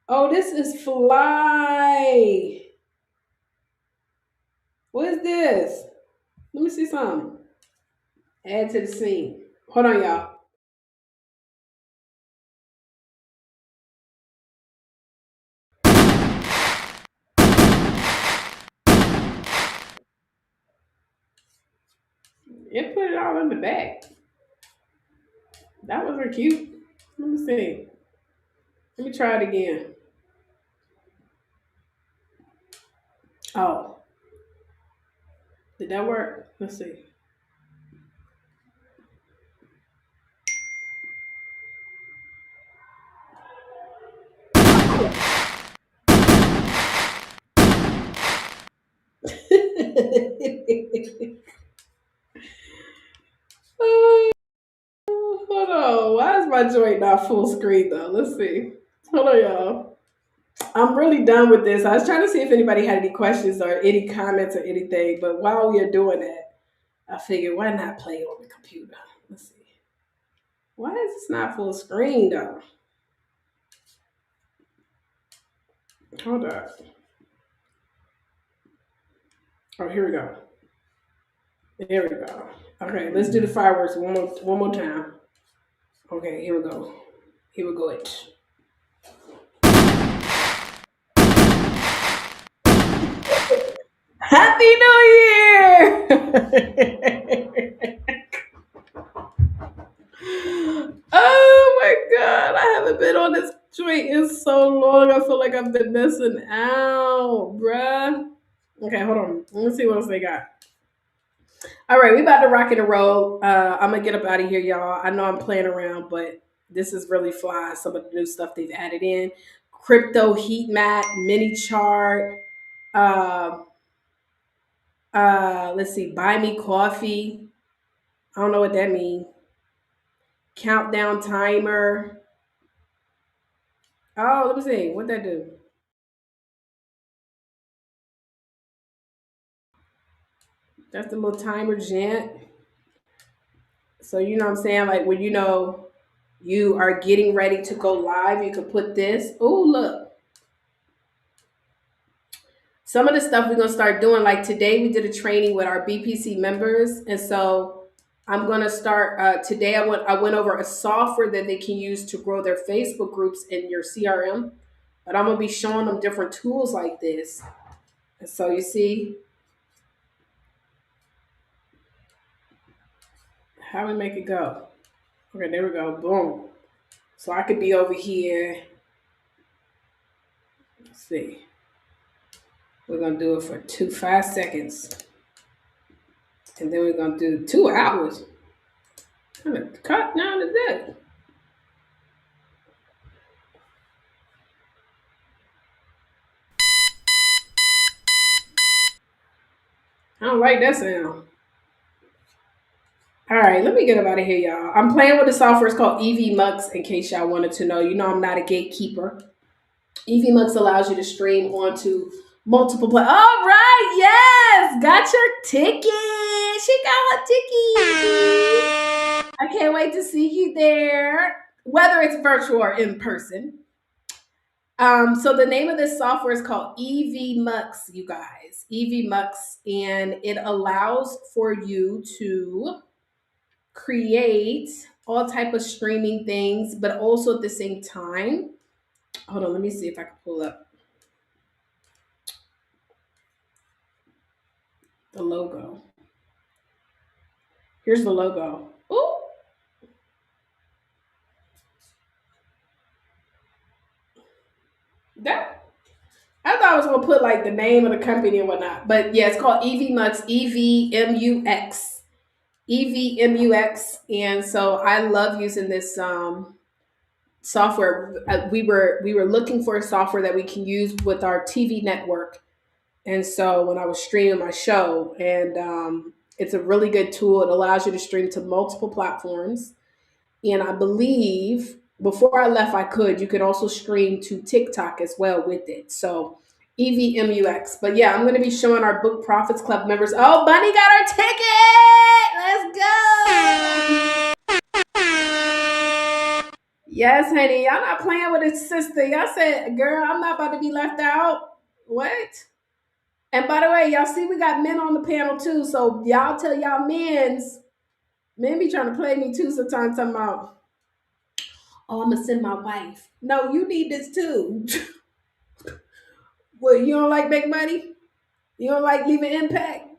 Oh, this is Fly. What is this? Let me see something. Add to the scene. Hold on, y'all. It put it all in the back. That wasn't cute. Let me see. Let me try it again. Oh, did that work? Let's see. Oh, hold on. Why is my joint not full screen though? Let's see. Hold on, y'all. I'm really done with this. I was trying to see if anybody had any questions or any comments or anything, but while we are doing that, I figured why not play on the computer? Let's see. Why is this not full screen though? Hold on. Oh, here we go. There we go. Okay, let's do the fireworks one more time. Okay, here we go. Here we go. It. Happy New Year! Oh my God, I haven't been on this joint in so long. I feel like I've been missing out, bruh. Okay, hold on. Let me see what else they got. All right, we about to rock and roll. I'm gonna get up out of here, y'all. I know I'm playing around, but this is really fly. Some of the new stuff they've added in: crypto heat map, mini chart. Uh, let's see, buy me coffee. I don't know what that means. Countdown timer. Oh, let me see. What that do? That's the little timer gent. So you know what I'm saying? Like when you know you are getting ready to go live, you can put this. Oh, look. Some of the stuff we're gonna start doing, like today we did a training with our BPC members, and so I'm gonna start today. I went over a software that they can use to grow their Facebook groups in your CRM, but I'm gonna be showing them different tools like this. And so you see how we make it go. Okay, there we go. Boom. So I could be over here. Let's see. We're gonna do it for 5 seconds, and then we're gonna do 2 hours. What kind of cut down is that? I don't like that sound. All right, let me get up out of here, y'all. I'm playing with the software. It's called EV Mux, in case y'all wanted to know. You know I'm not a gatekeeper. EV Mux allows you to stream onto multiple All right, yes! Got your ticket. She got her ticket. I can't wait to see you there, whether it's virtual or in person. So the name of this software is called EV Mux, you guys. EV Mux, and it allows for you to create all type of streaming things, but also at the same time. Hold on, let me see if I can pull up the logo. Here's the logo. Ooh. That I thought I was gonna put like the name of the company and whatnot, but yeah, it's called EV Mux, EVMUX, EVMUX, and so I love using this software. We were looking for a software that we can use with our TV network, and so when I was streaming my show, and it's a really good tool. It allows you to stream to multiple platforms, and I believe before I left, you could also stream to TikTok as well with it. So EVMUX. But yeah, I'm going to be showing our Book Profits Club members. Oh, Bunny got our ticket. Let's go. Yes, honey. Y'all not playing with his sister. Y'all said, girl, I'm not about to be left out. What? And by the way, y'all see we got men on the panel too. So y'all tell y'all men be trying to play me too sometimes. Talking about, oh, I'm gonna send my wife. No, you need this too. What, you don't like big money? You don't like leaving impact?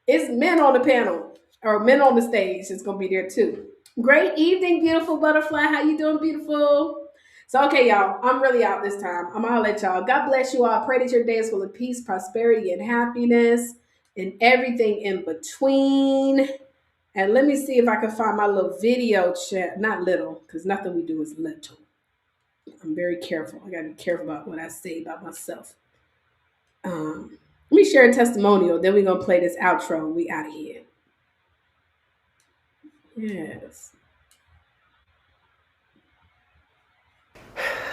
It's men on the panel or men on the stage. It's gonna be there too. Great evening, beautiful butterfly. How you doing, beautiful? So okay, y'all, I'm really out this time. I'm gonna let y'all. God bless you all. I pray that your day is full of peace, prosperity, and happiness, and everything in between. And let me see if I can find my little video chat. Not little, because nothing we do is little. I'm very careful. I gotta be careful about what I say about myself. Let me share a testimonial, then we're gonna play this outro. We out of here. Yes.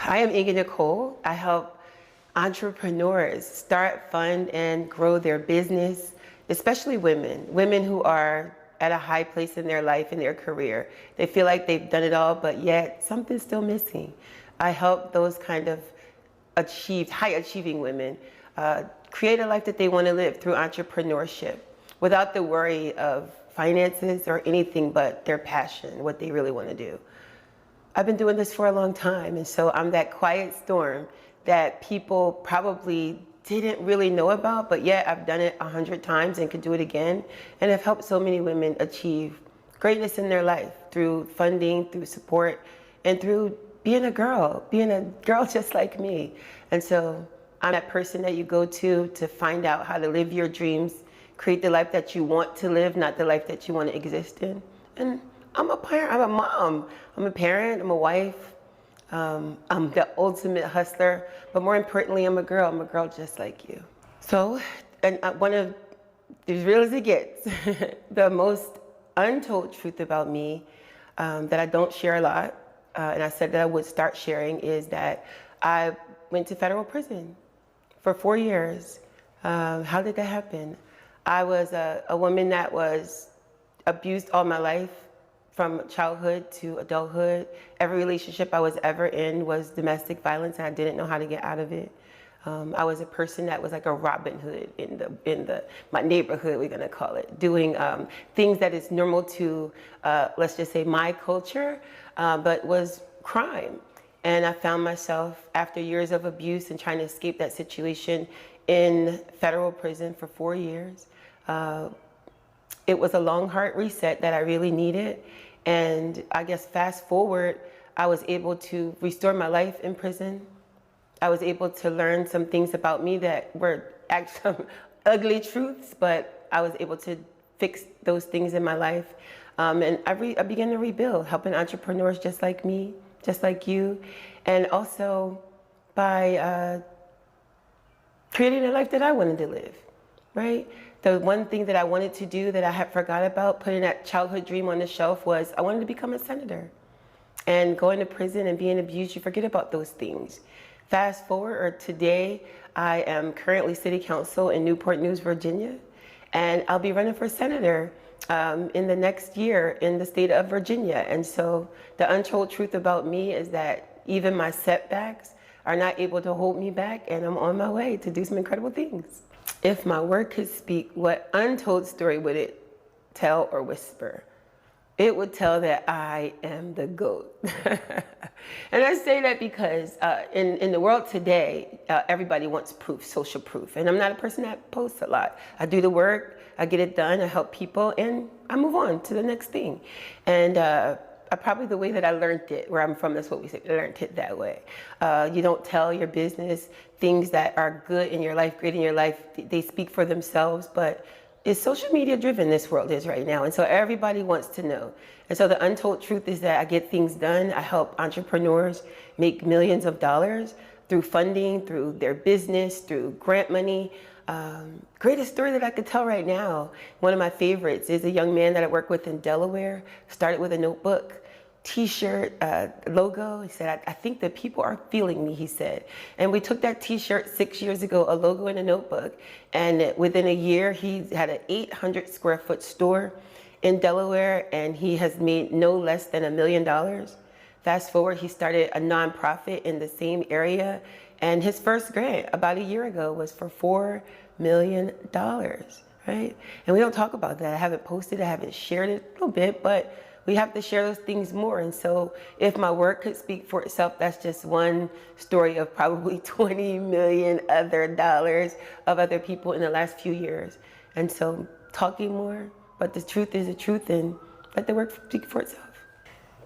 I am Inga Nicole. I help entrepreneurs start, fund, and grow their business, especially women who are at a high place in their life, in their career. They feel like they've done it all, but yet something's still missing. I help those kind of high achieving women create a life that they want to live through entrepreneurship without the worry of finances or anything but their passion, what they really want to do. I've been doing this for a long time, and so I'm that quiet storm that people probably didn't really know about, but yet I've done it 100 times and could do it again, and have helped so many women achieve greatness in their life through funding, through support, and through being a girl just like me. And so I'm that person that you go to find out how to live your dreams, create the life that you want to live, not the life that you want to exist in. And I'm a parent, I'm a mom, I'm a parent, I'm a wife, I'm the ultimate hustler, but more importantly, I'm a girl just like you. So, and one of, as real as it gets, the most untold truth about me that I don't share a lot, and I said that I would start sharing, is that I went to federal prison for 4 years. How did that happen? I was a woman that was abused all my life, from childhood to adulthood. Every relationship I was ever in was domestic violence, and I didn't know how to get out of it. I was a person that was like a Robin Hood in my neighborhood, we're gonna call it, doing things that is normal to, let's just say, my culture, but was crime. And I found myself, after years of abuse and trying to escape that situation, in federal prison for 4 years. It was a long, hard reset that I really needed. And I guess fast forward, I was able to restore my life in prison. I was able to learn some things about me that were actually ugly truths, but I was able to fix those things in my life. And I began to rebuild, helping entrepreneurs just like me, just like you, and also by creating a life that I wanted to live, right? The one thing that I wanted to do that I had forgot about, putting that childhood dream on the shelf, was I wanted to become a senator. And going to prison and being abused, you forget about those things. Fast forward, or today, I am currently city council in Newport News, Virginia, and I'll be running for senator in the next year in the state of Virginia. And so the untold truth about me is that even my setbacks are not able to hold me back, and I'm on my way to do some incredible things. If my word could speak, what untold story would it tell or whisper? It would tell that I am the GOAT. And I say that because in the world today, everybody wants proof, social proof. And I'm not a person that posts a lot. I do the work, I get it done, I help people, and I move on to the next thing. And probably the way that I learned it, where I'm from, that's what we say, I learned it that way. You don't tell your business things that are good in your life, great in your life. They speak for themselves, but it's social media driven, this world is right now. And so everybody wants to know. And so the untold truth is that I get things done. I help entrepreneurs make millions of dollars through funding, through their business, through grant money. Greatest story that I could tell right now, one of my favorites, is a young man that I work with in Delaware, started with a notebook, t-shirt, logo. He said, I think that people are feeling me, he said. And we took that t-shirt 6 years ago, a logo and a notebook, and within a year, he had an 800 square foot store in Delaware, and he has made no less than $1 million. Fast forward, he started a nonprofit in the same area, and his first grant about a year ago was for $4 million, right? And we don't talk about that. I haven't posted, I haven't shared it a little bit, but we have to share those things more. And so if my work could speak for itself, that's just one story of probably 20 million other dollars of other people in the last few years. And so talking more, but the truth is the truth, and let the work speak for itself.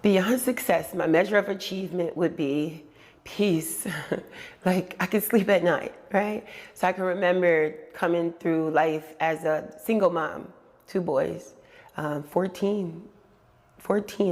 Beyond success, my measure of achievement would be peace. Like I could sleep at night, right? So I can remember coming through life as a single mom, 2 boys, 14,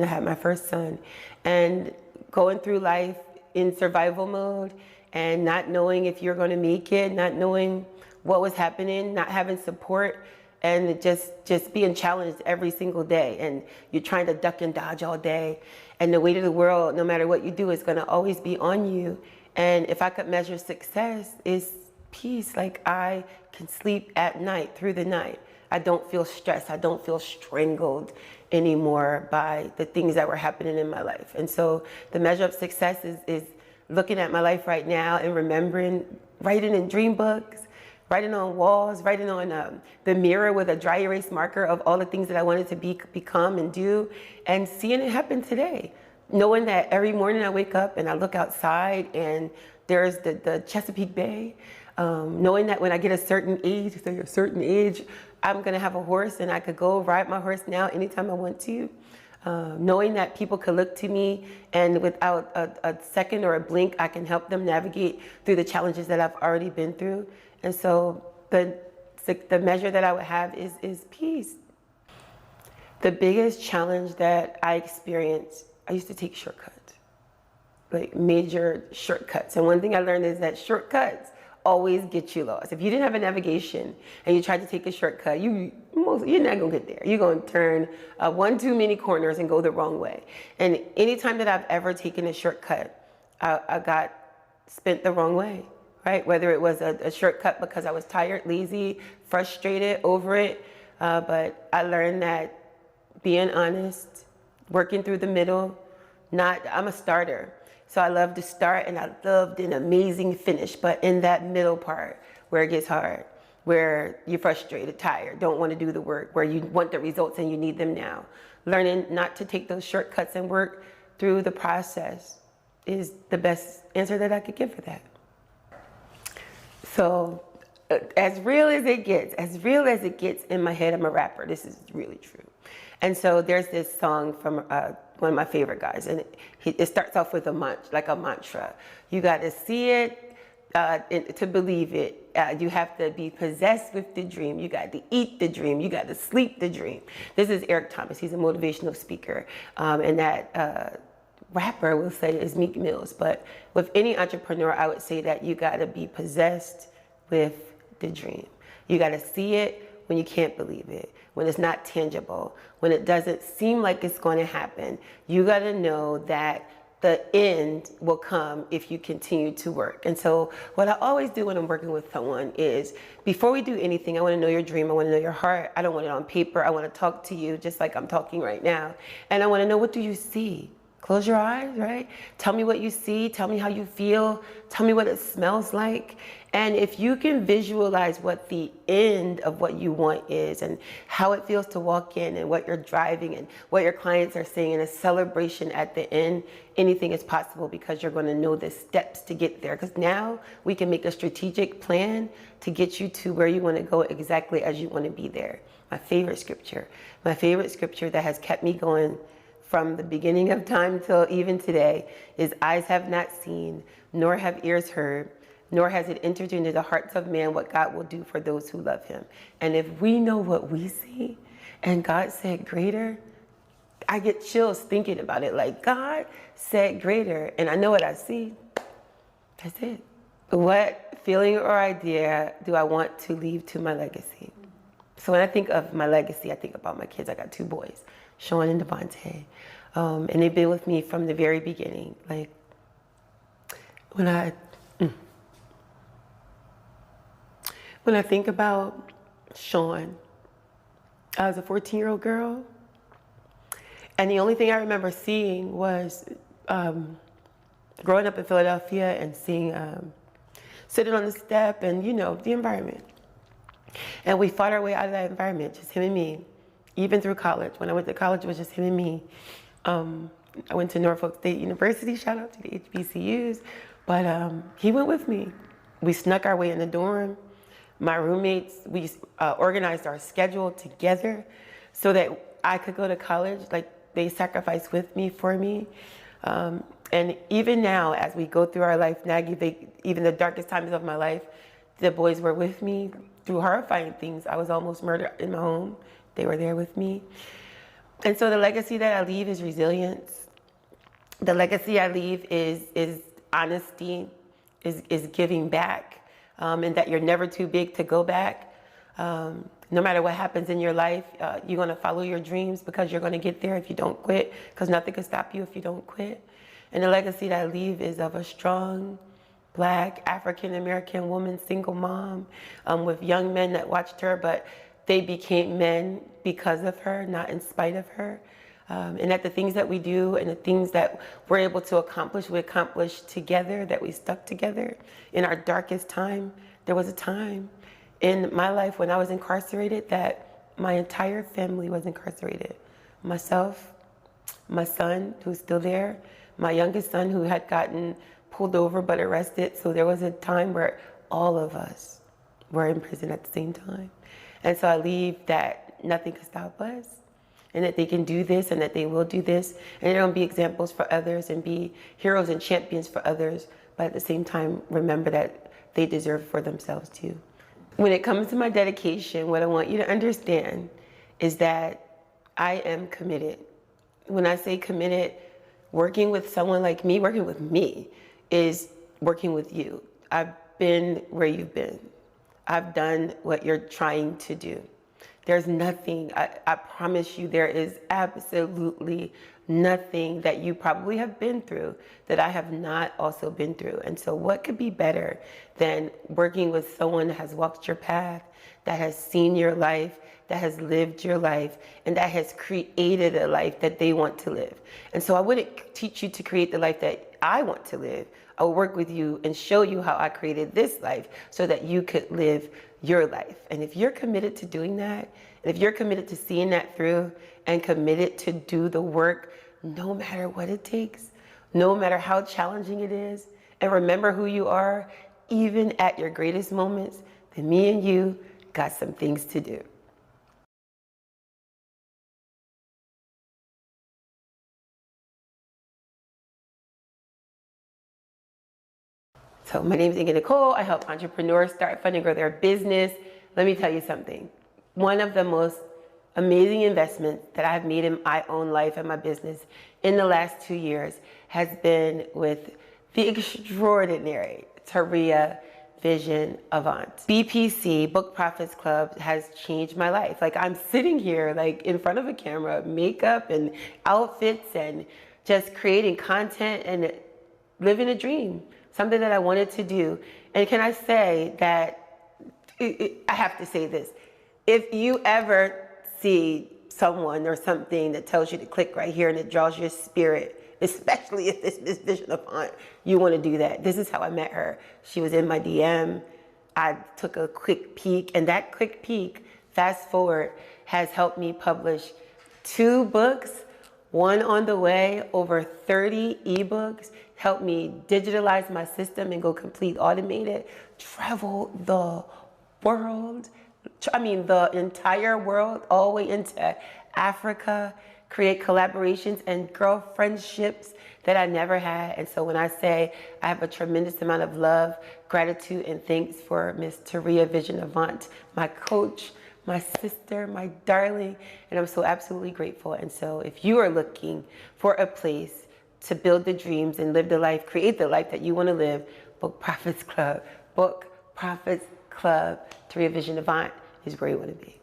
I had my first son, and going through life in survival mode and not knowing if you're going to make it, not knowing what was happening, not having support, and just being challenged every single day. And you're trying to duck and dodge all day. And the weight of the world, no matter what you do, is going to always be on you. And if I could measure success, is peace. Like I can sleep at night, through the night. I don't feel stressed. I don't feel strangled anymore by the things that were happening in my life. And so the measure of success is looking at my life right now and remembering, writing in dream books, writing on walls, writing on the mirror with a dry erase marker of all the things that I wanted to become and do, and seeing it happen today. Knowing that every morning I wake up and I look outside and there's the Chesapeake Bay. Knowing that when I get a certain age, I'm gonna have a horse and I could go ride my horse now anytime I want to. Knowing that people could look to me and without a second or a blink, I can help them navigate through the challenges that I've already been through. And so the the measure that I would have is peace. The biggest challenge that I experienced, I used to take shortcuts, like major shortcuts. And one thing I learned is that shortcuts always get you lost. If you didn't have a navigation and you tried to take a shortcut, you're not gonna get there. You're gonna turn one too many corners and go the wrong way. And anytime that I've ever taken a shortcut, I got spent the wrong way, right? Whether it was a shortcut because I was tired, lazy, frustrated, over it. But I learned that being honest, working through the middle, I'm a starter. So I love to start and I loved an amazing finish, but in that middle part where it gets hard, where you're frustrated, tired, don't want to do the work, where you want the results and you need them now. Learning not to take those shortcuts and work through the process is the best answer that I could give for that. So as real as it gets in my head, I'm a rapper. This is really true. And so there's this song from one of my favorite guys, and it starts off with a mantra. You got to see it to believe it. You have to be possessed with the dream. You got to eat the dream. You got to sleep the dream. This is Eric Thomas. He's a motivational speaker, and that rapper will say is Meek Mills. But with any entrepreneur, I would say that you got to be possessed with the dream. You got to see it when you can't believe it, when it's not tangible, when it doesn't seem like it's going to happen. You got to know that the end will come if you continue to work. And so what I always do when I'm working with someone is, before we do anything, I want to know your dream. I want to know your heart. I don't want it on paper. I want to talk to you just like I'm talking right now. And I want to know, what do you see? Close your eyes, right? Tell me what you see. Tell me how you feel. Tell me what it smells like. And if you can visualize what the end of what you want is, and how it feels to walk in, and what you're driving, and what your clients are saying, and a celebration at the end, anything is possible, because you're going to know the steps to get there. Because now we can make a strategic plan to get you to where you want to go exactly as you want to be there. My favorite scripture that has kept me going from the beginning of time till even today is, eyes have not seen, nor have ears heard, nor has it entered into the hearts of man what God will do for those who love him. And if we know what we see, and God said greater, I get chills thinking about it. Like, God said greater, and I know what I see. That's it. What feeling or idea do I want to leave to my legacy? So when I think of my legacy, I think about my kids. I got 2 boys, Sean and Devontae. And they've been with me from the very beginning. Like, when I think about Sean, I was a 14-year-old girl, and the only thing I remember seeing was growing up in Philadelphia and seeing, sitting on the step and, the environment. And we fought our way out of that environment, just him and me, even through college. When I went to college, it was just him and me. I went to Norfolk State University, shout out to the HBCUs, but he went with me. We snuck our way in the dorm. My roommates, we organized our schedule together so that I could go to college. Like, they sacrificed with me, for me. And even now, as we go through our life, navigate even the darkest times of my life, the boys were with me through horrifying things. I was almost murdered in my home. They were there with me. And so the legacy that I leave is resilience. The legacy I leave is honesty, is giving back. And that you're never too big to go back. No matter what happens in your life, you're going to follow your dreams, because you're going to get there if you don't quit, because nothing can stop you if you don't quit. And the legacy that I leave is of a strong, Black, African-American woman, single mom, with young men that watched her, but they became men because of her, not in spite of her. And that the things that we do and the things that we're able to accomplish, we accomplished together, that we stuck together. In our darkest time, there was a time in my life when I was incarcerated that my entire family was incarcerated. Myself, my son, who's still there, my youngest son, who had gotten pulled over but arrested. So there was a time where all of us were in prison at the same time. And so I leave that nothing can stop us, and that they can do this, and that they will do this, and they're going to be examples for others and be heroes and champions for others, but at the same time, remember that they deserve for themselves too. When it comes to my dedication, what I want you to understand is that I am committed. When I say committed, working with someone like me, working with me is working with you. I've been where you've been. I've done what you're trying to do. There's nothing, I promise you, there is absolutely nothing that you probably have been through that I have not also been through. And so what could be better than working with someone that has walked your path, that has seen your life, that has lived your life, and that has created a life that they want to live. And so I wouldn't teach you to create the life that I want to live. I will work with you and show you how I created this life so that you could live your life. And if you're committed to doing that, and if you're committed to seeing that through and committed to do the work, no matter what it takes, no matter how challenging it is, and remember who you are, even at your greatest moments, then me and you got some things to do. So my name is Inga Nicole. I help entrepreneurs start, fund, and grow their business. Let me tell you something. One of the most amazing investments that I've made in my own life and my business in the last 2 years has been with the extraordinary Taria Vision Avant. BPC, Book Profits Club, has changed my life. Like, I'm sitting here like in front of a camera, makeup and outfits, and just creating content and living a dream. Something that I wanted to do. And can I say that, I have to say this, if you ever see someone or something that tells you to click right here and it draws your spirit, especially if it's Miss Vision Avant, you want to do that. This is how I met her. She was in my DM. I took a quick peek, and that quick peek, fast forward, has helped me publish 2 books, 1 on the way, over 30 ebooks, helped me digitalize my system and go complete automated, travel the world, the entire world, all the way into Africa, create collaborations and grow friendships that I never had. And so when I say I have a tremendous amount of love, gratitude, and thanks for Miss Taria Vision Avant, my coach, my sister, my darling, and I'm so absolutely grateful. And so if you are looking for a place to build the dreams and live the life, create the life that you want to live, Book Profits Club, Taria Vision Avant is where you want to be.